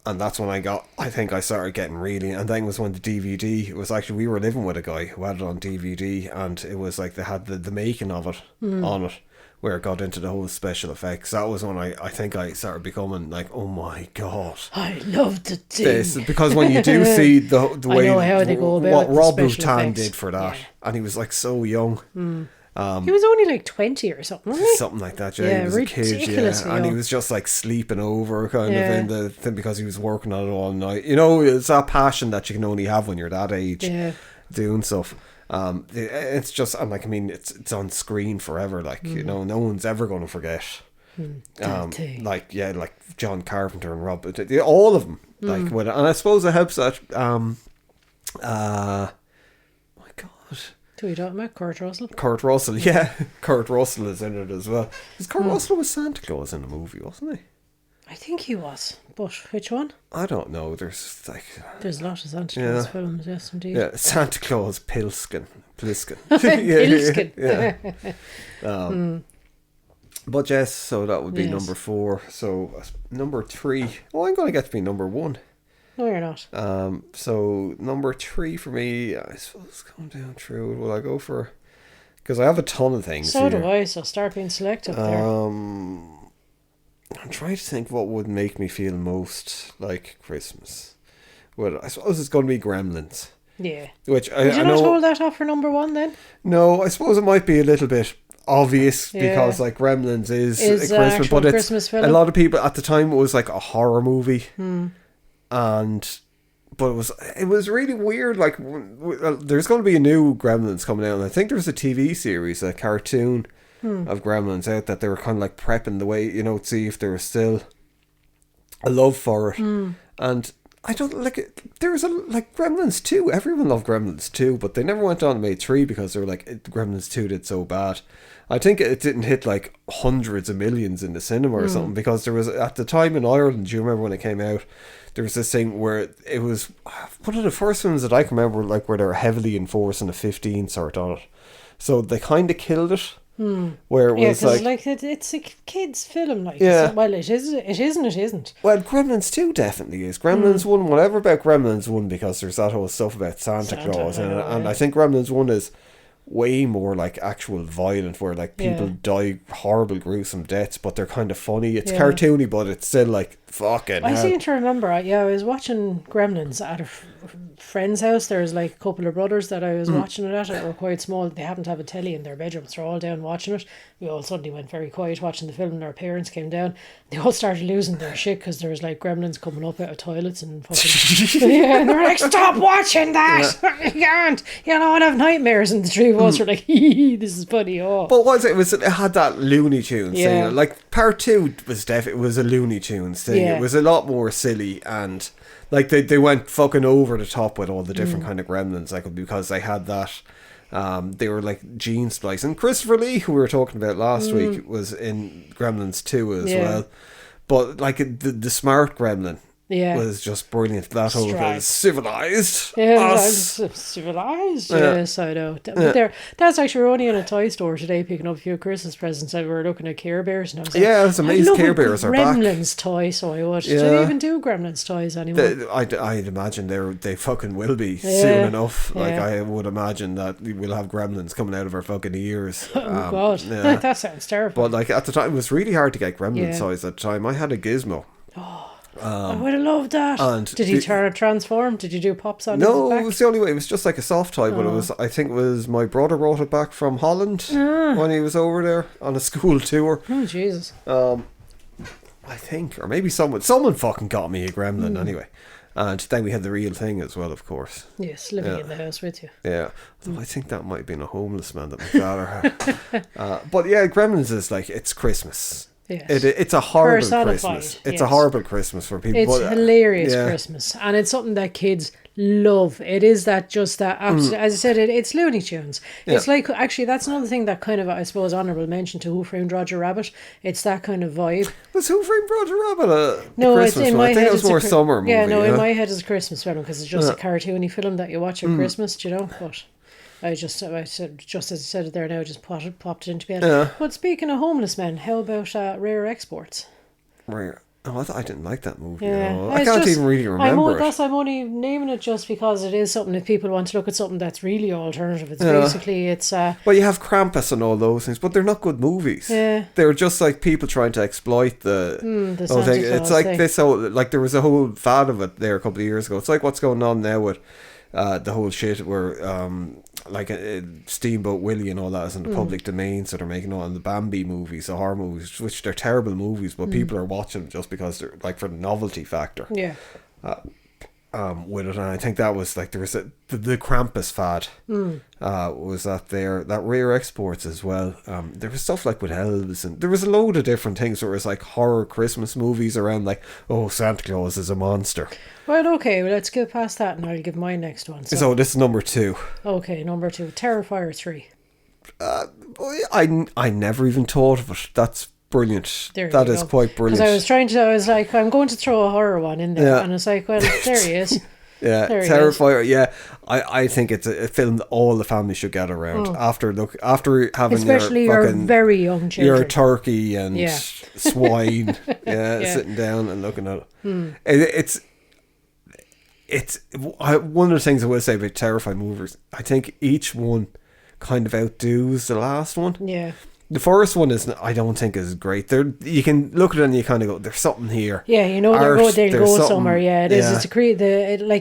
And that's when I think I started getting really, and then was when the DVD, it was actually, we were living with a guy who had it on DVD, and it was like they had the making of it on it, where it got into the whole special effects. That was when I think I started becoming like, oh my god, I love The Thing. this, because when you do see the way know how they go about what the Rob special Bhutan effects. did for that, Yeah. and he was like so young. He was only like 20 or something, wasn't he? Something like that, Yeah, he was a kid, ridiculously and he young. was just like sleeping over kind Yeah. of in the thing because he was working on it all night. It's that passion that you can only have when you're that age, Yeah. doing stuff. It's just, and like, I mean, it's on screen forever. Like, no one's ever going to forget. That Thing. Like John Carpenter and Rob, all of them. Like, and I suppose it helps that. My God. Who are you talking about? Kurt Russell? Kurt Russell, yeah. Kurt Russell is in it as well. Kurt Russell was Santa Claus in the movie, wasn't he? I think he was. But which one? I don't know. There's like... There's a lot of Santa Claus Yeah. films, yes, indeed. Yeah, Santa Claus Pliskin. Pilskin. Yeah. But yes, so that would be Yes. number 4. So number 3. Oh, I'm going to get to be number 1. No, you're not. So number 3 for me, I suppose going down through. Will I go for? Because I have a ton of things. So here. do I, so start being selective there. I'm trying to think what would make me feel most like Christmas. Well, I suppose it's going to be Gremlins. Yeah. Which Would you I not know. hold that off for number 1 then? No, I suppose it might be a little bit obvious Yeah. because like Gremlins is Is a an Christmas, actual but it's Christmas film. a lot of people at the time it was like a horror movie, but it was really weird. Like there's going to be a new Gremlins coming out, and I think there's a TV series, a cartoon of Gremlins out, that they were kind of like prepping the way, you know, to see if there was still a love for it. And I don't like it. There was like Gremlins 2. Everyone loved Gremlins 2, but they never went on and made 3 because they were like, Gremlins 2 did so bad. I think it didn't hit like hundreds of millions in the cinema or something, because there was, at the time in Ireland, do you remember when it came out, there was this thing where it was one of the first ones that I can remember, like, where they were heavily enforcing a 15 sort on it. So they kind of killed it. Where it was like it's a kids' film, like, yeah. Well, it isn't. Well, Gremlins 2 definitely is. Gremlins 1, whatever about Gremlins 1, because there's that whole stuff about Santa Claus in it, and I think Gremlins 1 is way more like actual violent, where like people die horrible, gruesome deaths, but they're kind of funny. It's cartoony, but it's still like fucking I hell. seem to remember, I was watching Gremlins at a friend's house. There was like a couple of brothers that I was watching it at. They were quite small. They happened to have a telly in their bedrooms. They're all down watching it. We all suddenly went very quiet watching the film, and our parents came down. They all started losing their shit because there was like gremlins coming up out of toilets and fucking yeah, and they were like, "Stop watching that! You can't. You know, I'd have nightmares." And the three of us were like, "Hee, this is funny." Oh, but what was it? It had that Looney Tunes Yeah. thing. Like part 2 was it was a Looney Tunes thing. Yeah. It was a lot more silly, and like they went fucking over the top with all the different kind of gremlins, like, because they had that. They were like gene splicing. Christopher Lee, who we were talking about last week, was in Gremlins 2 as well. But like the smart gremlin was just brilliant. That whole thing, civilized. Yeah, civilized. Yes, I know. But that's actually, we're only in a toy store today picking up a few Christmas presents, and we were looking at Care Bears, and I was like, I was amazed Care Bears are back. Gremlins toy, so I watched. Do they even do Gremlins toys anymore? I'd imagine they fucking will be soon enough. Like, I would imagine that we'll have gremlins coming out of our fucking ears. Oh God, that sounds terrible. But like, at the time, it was really hard to get gremlin toys. At the time, I had a Gizmo. I would have loved that. And did he transform? Did you do pops on his No, back? it was the only way. It was just like a soft toy, but I think it was my brother brought it back from Holland when he was over there on a school tour. Oh Jesus! I think, or maybe someone fucking got me a gremlin anyway. And then we had the real thing as well, of course. Yes, living in the house with you. Yeah, although I think that might have been a homeless man that my father had. But yeah, Gremlins is like, it's Christmas. Yes. It's a horrible Personified, Christmas. It's a horrible Christmas for people. It's but, hilarious Christmas, and it's something that kids love. It is that just that, as I said, it's Looney Tunes. It's like, actually, that's another thing that kind of, I suppose, honourable mention to Who Framed Roger Rabbit. It's that kind of vibe. Was Who Framed Roger Rabbit a No, Christmas it's in film? my I think head. it was more summer movie. Yeah, no, in my head it's a Christmas film because it's just a cartoony film that you watch at Christmas, do you know? But I said, just as I said it there now, just popped it into my head. Yeah. But speaking of homeless men, how about Rare Exports? Rare. Oh, I didn't like that movie. Yeah. You know? I can't even really remember it. I'm only naming it just because it is something, if people want to look at something that's really alternative. It's basically, it's... well, you have Krampus and all those things, but they're not good movies. Yeah. They're just like people trying to exploit the whole thing. It's like this whole... Like, there was a whole fad of it there a couple of years ago. It's like what's going on now with the whole shit where... like Steamboat Willie and all that is in the public domain, so they're making all the Bambi movies, the horror movies, which they're terrible movies, but people are watching them just because they're like for the novelty factor. Yeah. With it, and I think that was like there was the Krampus fad was that Rare Exports as well. There was stuff like with elves, and there was a load of different things. There was like horror Christmas movies around, like, oh, Santa Claus is a monster. Well, okay, let's get past that and I'll give my next one. So this is number 2. Okay, number 2, Terrifier 3. I never even thought of it. That's brilliant. That is quite brilliant. Because I was like, I'm going to throw a horror one in there, and it's like, well, there he is. Yeah, Terrifier. Yeah, I think it's a film that all the family should get around after having especially your very young children, your turkey and swine, sitting down and looking at it. It's one of the things I will say about Terrifier movies. I think each one kind of outdoes the last one. Yeah. The first one I don't think is great. You can look at it and you kind of go, there's something here. Yeah, you know they'll go somewhere. Yeah, it is. It's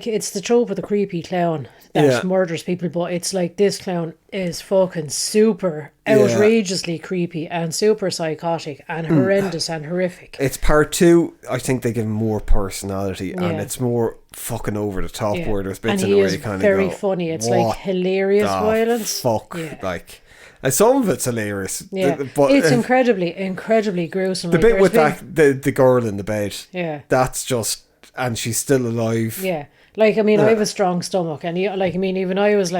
it's the trope of the creepy clown that murders people, but it's like this clown is fucking super outrageously creepy and super psychotic and horrendous and horrific. It's part 2. I think they give him more personality and it's more fucking over the top where there's bits in the way you kind of go, very funny. It's like hilarious violence. Fuck, like. And some of it's hilarious. Yeah, But it's incredibly gruesome. the Like, bit there's with been- the girl in the bed, Yeah. that's just, and she's still alive. Yeah. Like, I mean, I have a strong stomach, and like, I mean, even I was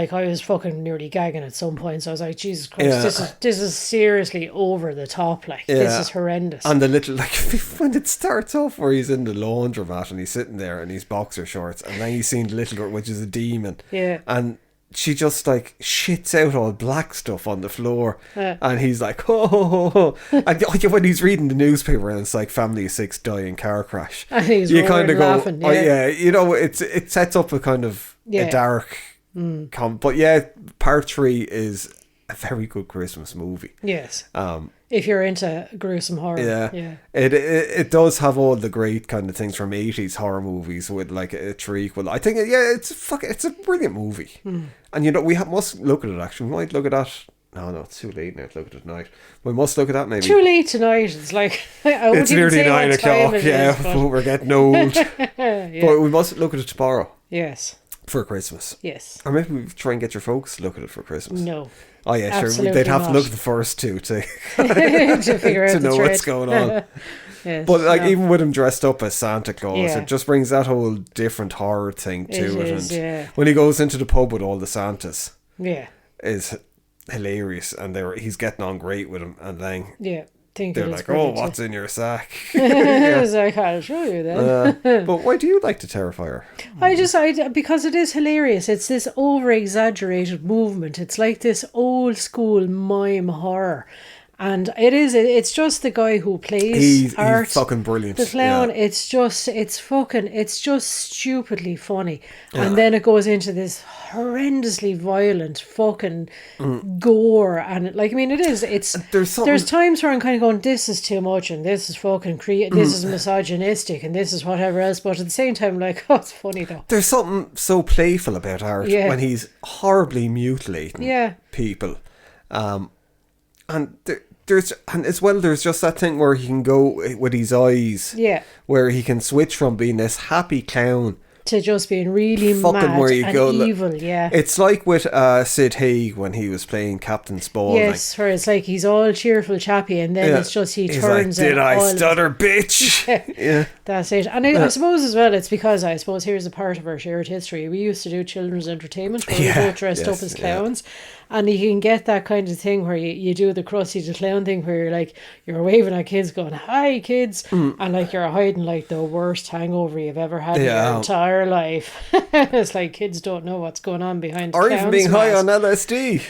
fucking nearly gagging at some point. So I was like, Jesus Christ, Yeah. this is seriously over the top. Like, this is horrendous. And the little, like, when it starts off where he's in the laundromat and he's sitting there in his boxer shorts, and then he's seen the little girl, which is a demon. Yeah. And she just, like, shits out all black stuff on the floor. And he's like, oh. And when he's reading the newspaper and it's like, family of 6 die in car crash. And he's you kind of go, laughing, oh, yeah. You know, it sets up a kind of a dark... But yeah, part 3 is a very good Christmas movie. Yes. If you're into gruesome horror. Yeah. It does have all the great kind of things from 80s horror movies with like a trequel. I think, it's a brilliant movie. And you know, we must look at it actually. We might look at that. No, it's too late now to look at it tonight. We must look at that maybe. Too late tonight. It's like, I won't It's even nearly say 9 what time o'clock, it yeah, is, but- but we're getting old. But we must look at it tomorrow Yes. for Christmas. Yes. Or maybe we try and get your folks to look at it for Christmas. No. Oh yeah, sure. Absolutely They'd have not. to look at the first two to To figure out to the know what's thread. going on. Yes. But like, No. even with him dressed up as Santa Claus, Yeah. it just brings that whole different horror thing to It it. is, And yeah. when he goes into the pub with all the Santas, Yeah. is hilarious, and he's getting on great with him, and then Yeah. Think they're it is like, "Oh, brilliant, what's in your sack?" I was like, I'll show you then. But why do you like the Terrifier? Because it is hilarious. It's this over exaggerated movement. It's like this old school mime horror. And it's just the guy who plays He's Art, fucking brilliant. the clown. Yeah. It's just stupidly funny. And then it goes into this horrendously violent fucking gore. And like, I mean, there's times where I'm kind of going, this is too much, and this is fucking this is misogynistic, and this is whatever else. But at the same time, like, oh, it's funny though. There's something so playful about Art when he's horribly mutilating people. And as well, there's just that thing where he can go with his eyes. Yeah. Where he can switch from being this happy clown to just being really fucking mad where you and go. evil, yeah. It's like with Sid Haig when he was playing Captain Spaulding. Yes, where it's like he's all cheerful, chappy, and then it's just He's turns. Like, did I all stutter, bitch? Yeah. That's it. And I suppose as well, it's because here's a part of our shared history. We used to do children's entertainment where we both dressed up as clowns. And you can get that kind of thing where you do the Krusty the Clown thing where you're like, you're waving at kids going, hi kids. And like you're hiding like the worst hangover you've ever had in your entire life. It's like kids don't know what's going on behind the Or even being high on LSD.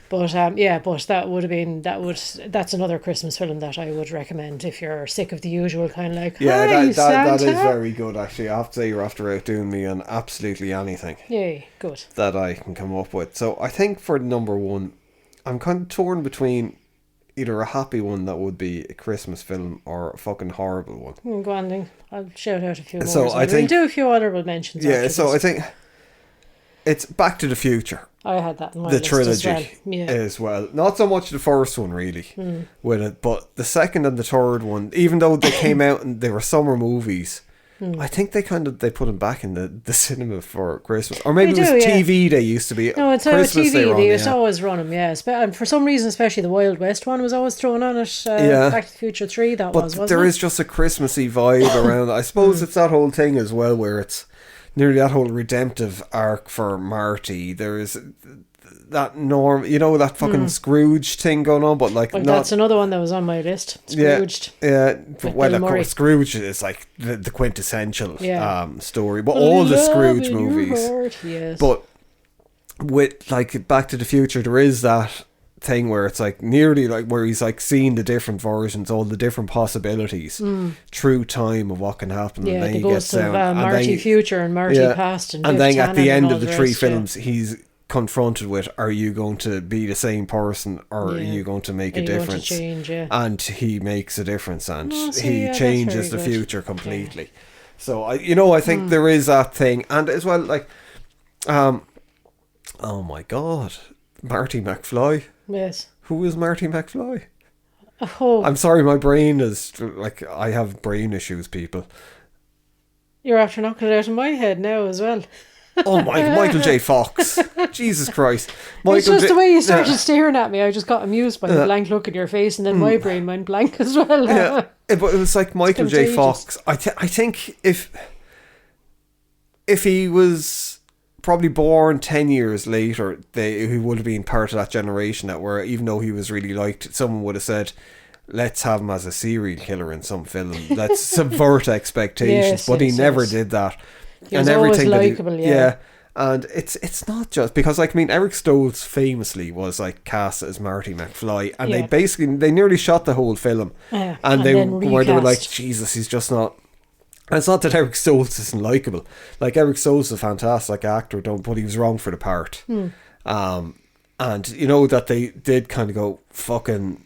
But that would have been that's another Christmas film that I would recommend if you're sick of the usual kind of like, hi, that is Santa. very good actually. I have to say you're after outdoing me on absolutely anything. Yay, good. That I can come up with. So I think for number one, I'm kind of torn between either a happy one that would be a Christmas film or a fucking horrible one. Go on then. I'll shout out a few more. So I think we'll do a few honourable mentions. Yeah, so I think it's Back to the Future. I had that in my the list trilogy as well. Not so much the first one really with it, but the second and the third one, even though they came out and they were summer movies, I think they put them back in the cinema for Christmas, or maybe it was TV. They used to be. No, it's Christmas TV. They used to always run them, and for some reason, especially the Wild West one was always thrown on it. Back to the Future 3. Wasn't there it? is just a Christmassy vibe around it. I suppose it's that whole thing as well, where it's nearly that whole redemptive arc for Marty. There is that that fucking Scrooge thing going on, but that's another one that was on my list. Scrooged. Yeah. Well, of course, Scrooge is like the quintessential story, but Well, all the love Scrooge in your movies. heart, yes. But with like Back to the Future, there is that thing where it's like nearly like where he's like seeing the different versions, all the different possibilities through time of what can happen, and then he gets down Marty Future and Marty Past, and then at the end of the three rest, films, he's confronted with: are you going to be the same person, or are you going to make a difference? Change, and he makes a difference, and he changes the future completely. So I think there is that thing, and as well, like, oh my God, Marty McFly. Yes. Who is Marty McFly? Oh, I'm sorry, my brain is like, I have brain issues, people. You're after knocking it out of my head now as well. Oh my, Michael J. Fox. Jesus Christ. It's just the way you started staring at me. I just got amused by the blank look in your face, and then my brain went blank as well. Yeah, but it was like Michael J. Fox. I think if he was probably born 10 years later, he would have been part of that generation that where, even though he was really liked, someone would have said, let's have him as a serial killer in some film. Let's subvert expectations. But he never did that. He was always likeable, yeah. And it's not just because, like, I mean, Eric Stoltz famously was like cast as Marty McFly, and they nearly shot the whole film, and they were like, Jesus, he's just not. And it's not that Eric Stoltz isn't likeable. Like, Eric Stoltz is a fantastic actor, but he was wrong for the part. And you know that they did kind of go fucking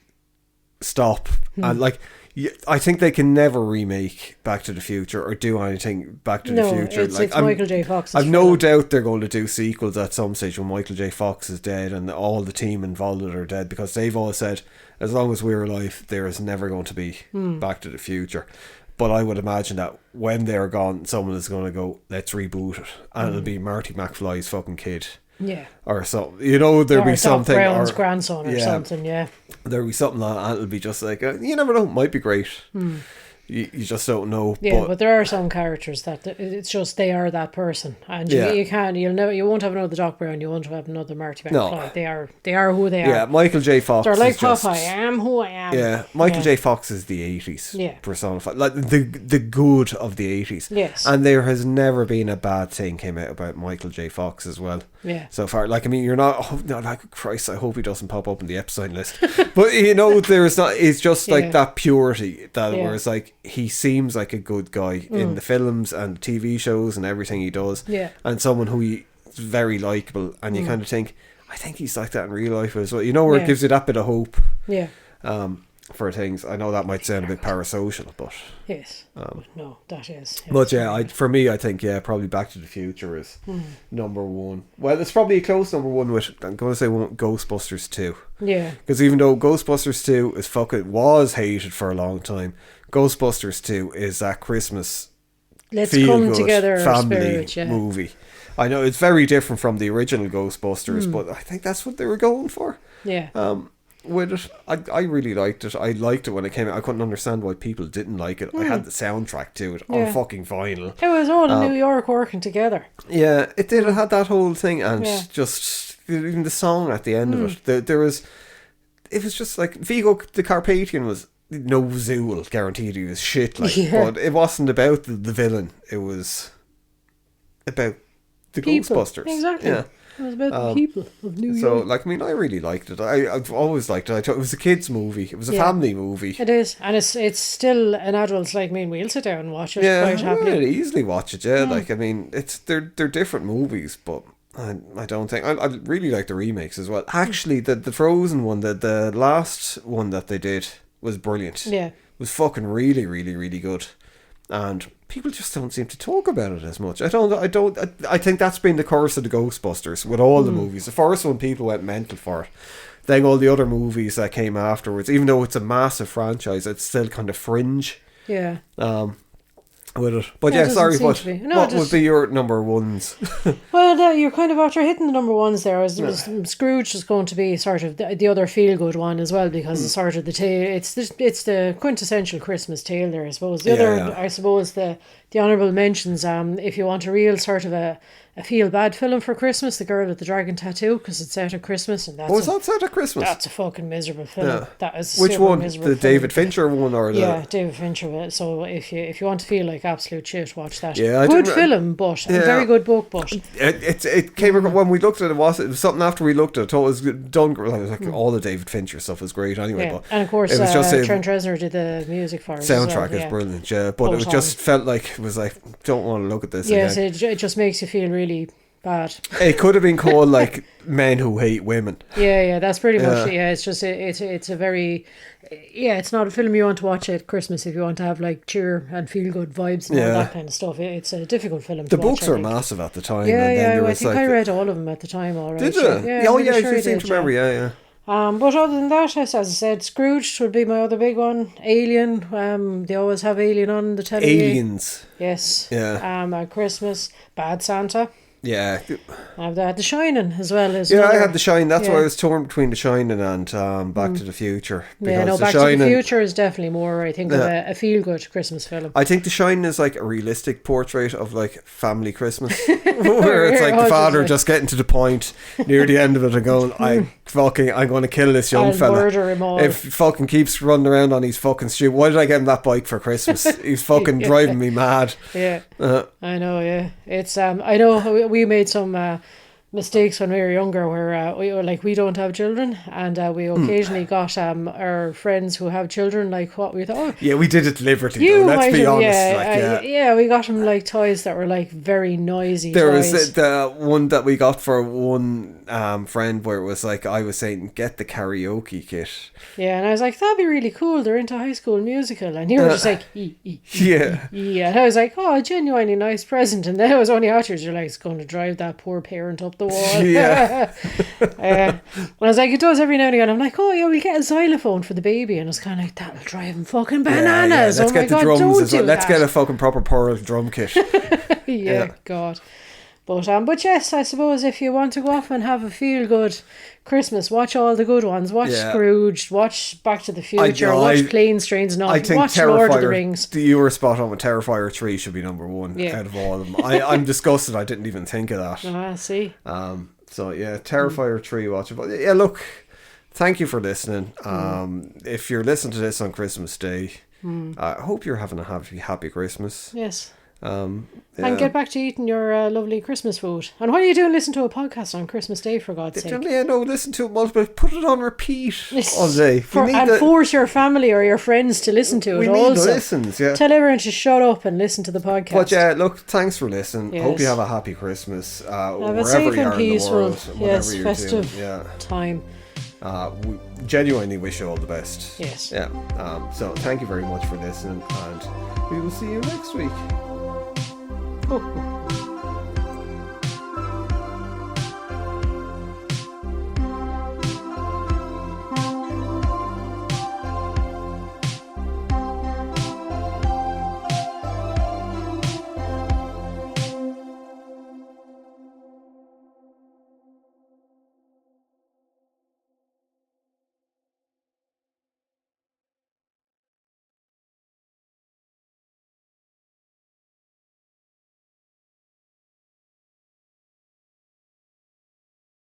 stop, and like, I think they can never remake Back to the Future or do anything Back to the Future. It's Michael J. Fox. I've no doubt they're going to do sequels at some stage when Michael J. Fox is dead and all the team involved in it are dead, because they've all said, as long as we're alive, there is never going to be Back to the Future. But I would imagine that when they're gone, someone is going to go, let's reboot it. And it'll be Marty McFly's fucking kid. Yeah. Or something. You know, there'll be something. Doc Brown's grandson or something, yeah. There'll be something like that, and it'll be just like, you never know, it might be great. You just don't know. Yeah, but there are some characters that it's just they are that person, and you won't have another Doc Brown, you won't have another Marty McFly. No. They are who they are. Yeah, Michael J. Fox. They're like Popeye. I am who I am. Yeah, Michael J. Fox is the 80s personified, like the good of the 80s. Yes, and there has never been a bad thing came out about Michael J. Fox as well. Yeah. So far, like, I mean, you're not. Oh, no, like, Christ, I hope he doesn't pop up in the episode list. But you know, there's not. It's just like that purity that where it's like he seems like a good guy in the films and TV shows and everything he does. Yeah. And someone who is very likable, and you kind of think, I think he's like that in real life as well. You know, where it gives you that bit of hope. Yeah. For things. I know that might sound a bit parasocial, but yes. No, that is. But for me, I think probably Back to the Future is number one. Well, it's probably a close number one with, I'm going to say, Ghostbusters 2. Yeah. Because even though Ghostbusters 2 was hated for a long time, Ghostbusters 2 is that Christmas let's come together family spirit, movie. I know it's very different from the original Ghostbusters, but I think that's what they were going for. Yeah. With it, I really liked it. I liked it when it came out. I couldn't understand why people didn't like it. I had the soundtrack to it on fucking vinyl. It was all in New York working together. Yeah, it did. It had that whole thing, and just even the song at the end of it. There was, it was just like Vigo the Carpathian was no Zool, guaranteed he was shit. Like, but it wasn't about the villain. It was about the people. Ghostbusters. Exactly. Yeah. It was about the people of New York. So, like, I mean, I really liked it. I've always liked it. I thought it was a kids' movie. It was a family movie. It is, and it's still an adults like me and we'll sit down and watch it quite happily. Yeah, easily watch it. Yeah, like, I mean, they're different movies, but I don't think I really like the remakes as well. Actually, the Frozen one, the last one that they did was brilliant. Yeah, it was fucking really, really, really good, and people just don't seem to talk about it as much. I think that's been the curse of the Ghostbusters with all the movies. The first one, people went mental for it. Then all the other movies that came afterwards, even though it's a massive franchise, it's still kind of fringe. Yeah. With it. But sorry, what would be your number ones? Well, you're kind of after hitting the number ones there. Scrooge is going to be sort of the other feel-good one as well, because it's sort of the tale. It's the quintessential Christmas tale there, I suppose. The other, I suppose, the honourable mentions, if you want a real sort of a feel-bad film for Christmas, The Girl with the Dragon Tattoo, because it's set at Christmas. And that's that set at Christmas? That's a fucking miserable film. Yeah. That is which one? The David Fincher one or the... Yeah, David Fincher. So if you want to feel like absolute shit, watch that. Yeah, good film, but a very good book. But it came when we looked at it. It was something after we looked at it. I thought it was done. I was like, all the David Fincher stuff was great anyway. Yeah. But and of course, it was just Trent Reznor did the music for it. Soundtrack is brilliant. Yeah, but it just felt like it was like, don't want to look at this. Yes, again. It just makes you feel really bad. It could have been called like Men Who Hate Women. Yeah, that's pretty much. Yeah, it's just it's a very. Yeah, it's not a film you want to watch at Christmas if you want to have like cheer and feel good vibes and all that kind of stuff. It's a difficult film. The books were massive at the time. Yeah, I think I read all of them at the time. All right. Did you? Yeah, I seem to remember. Yeah. But other than that, as I said, Scrooge would be my other big one. Alien, they always have Alien on the television. Aliens. Yes. Yeah. At Christmas, Bad Santa. Yeah. The Shining as well. I had The Shining. That's why I was torn between The Shining and Back to the Future. Back to the Future is definitely more, I think, of a feel-good Christmas film. I think The Shining is like a realistic portrait of like family Christmas, where it's like the father just getting to the point near the end of it and going, I'm going to kill this young fella. Murder him all. If he fucking keeps running around on his fucking street, why did I get him that bike for Christmas? He's fucking driving me mad. Yeah, I know. Yeah, it's I know we made some mistakes when we were younger where we don't have children, and we occasionally got our friends who have children, like what we thought. Yeah, we did it deliberately though, let's be honest. We got them like toys that were like very noisy. There toys. was the one that we got for one friend where it was like, I was saying, get the karaoke kit. Yeah, and I was like, that'd be really cool, they're into High School Musical, and you were just like yeah, and I was like, oh, a genuinely nice present, and then it was only afterwards you're like, it's going to drive that poor parent up the wall. Yeah. And I was like, it does every now and again. I'm like, oh yeah, we'll get a xylophone for the baby, and it's kind of like, that'll drive him fucking bananas. Let's get the drums as well. Let's get a fucking proper Pearl drum kit. God. But yes, I suppose if you want to go off and have a feel-good Christmas, watch all the good ones. Watch Scrooge, watch Back to the Future, watch Planes, Trains and Automobile, watch Lord of the Rings. You were spot on with Terrifier 3 should be number one out of all of them. I'm disgusted I didn't even think of that. See. So yeah, Terrifier 3, watch it. But yeah, look, thank you for listening. If you're listening to this on Christmas Day, I hope you're having a happy Christmas. Yes. Yeah. And get back to eating your lovely Christmas food. And what are you doing? Listen to a podcast on Christmas Day, for God's sake. Yeah, no, listen to it multiple. Put it on repeat all day. Force your family or your friends to listen to it. We need the listens. Yeah. Tell everyone to shut up and listen to the podcast. But yeah, look, thanks for listening. Yes. Hope you have a happy Christmas. Have a safe and peaceful, festive time. We genuinely wish you all the best. Yes. Yeah. So thank you very much for listening, and we will see you next week. Oh.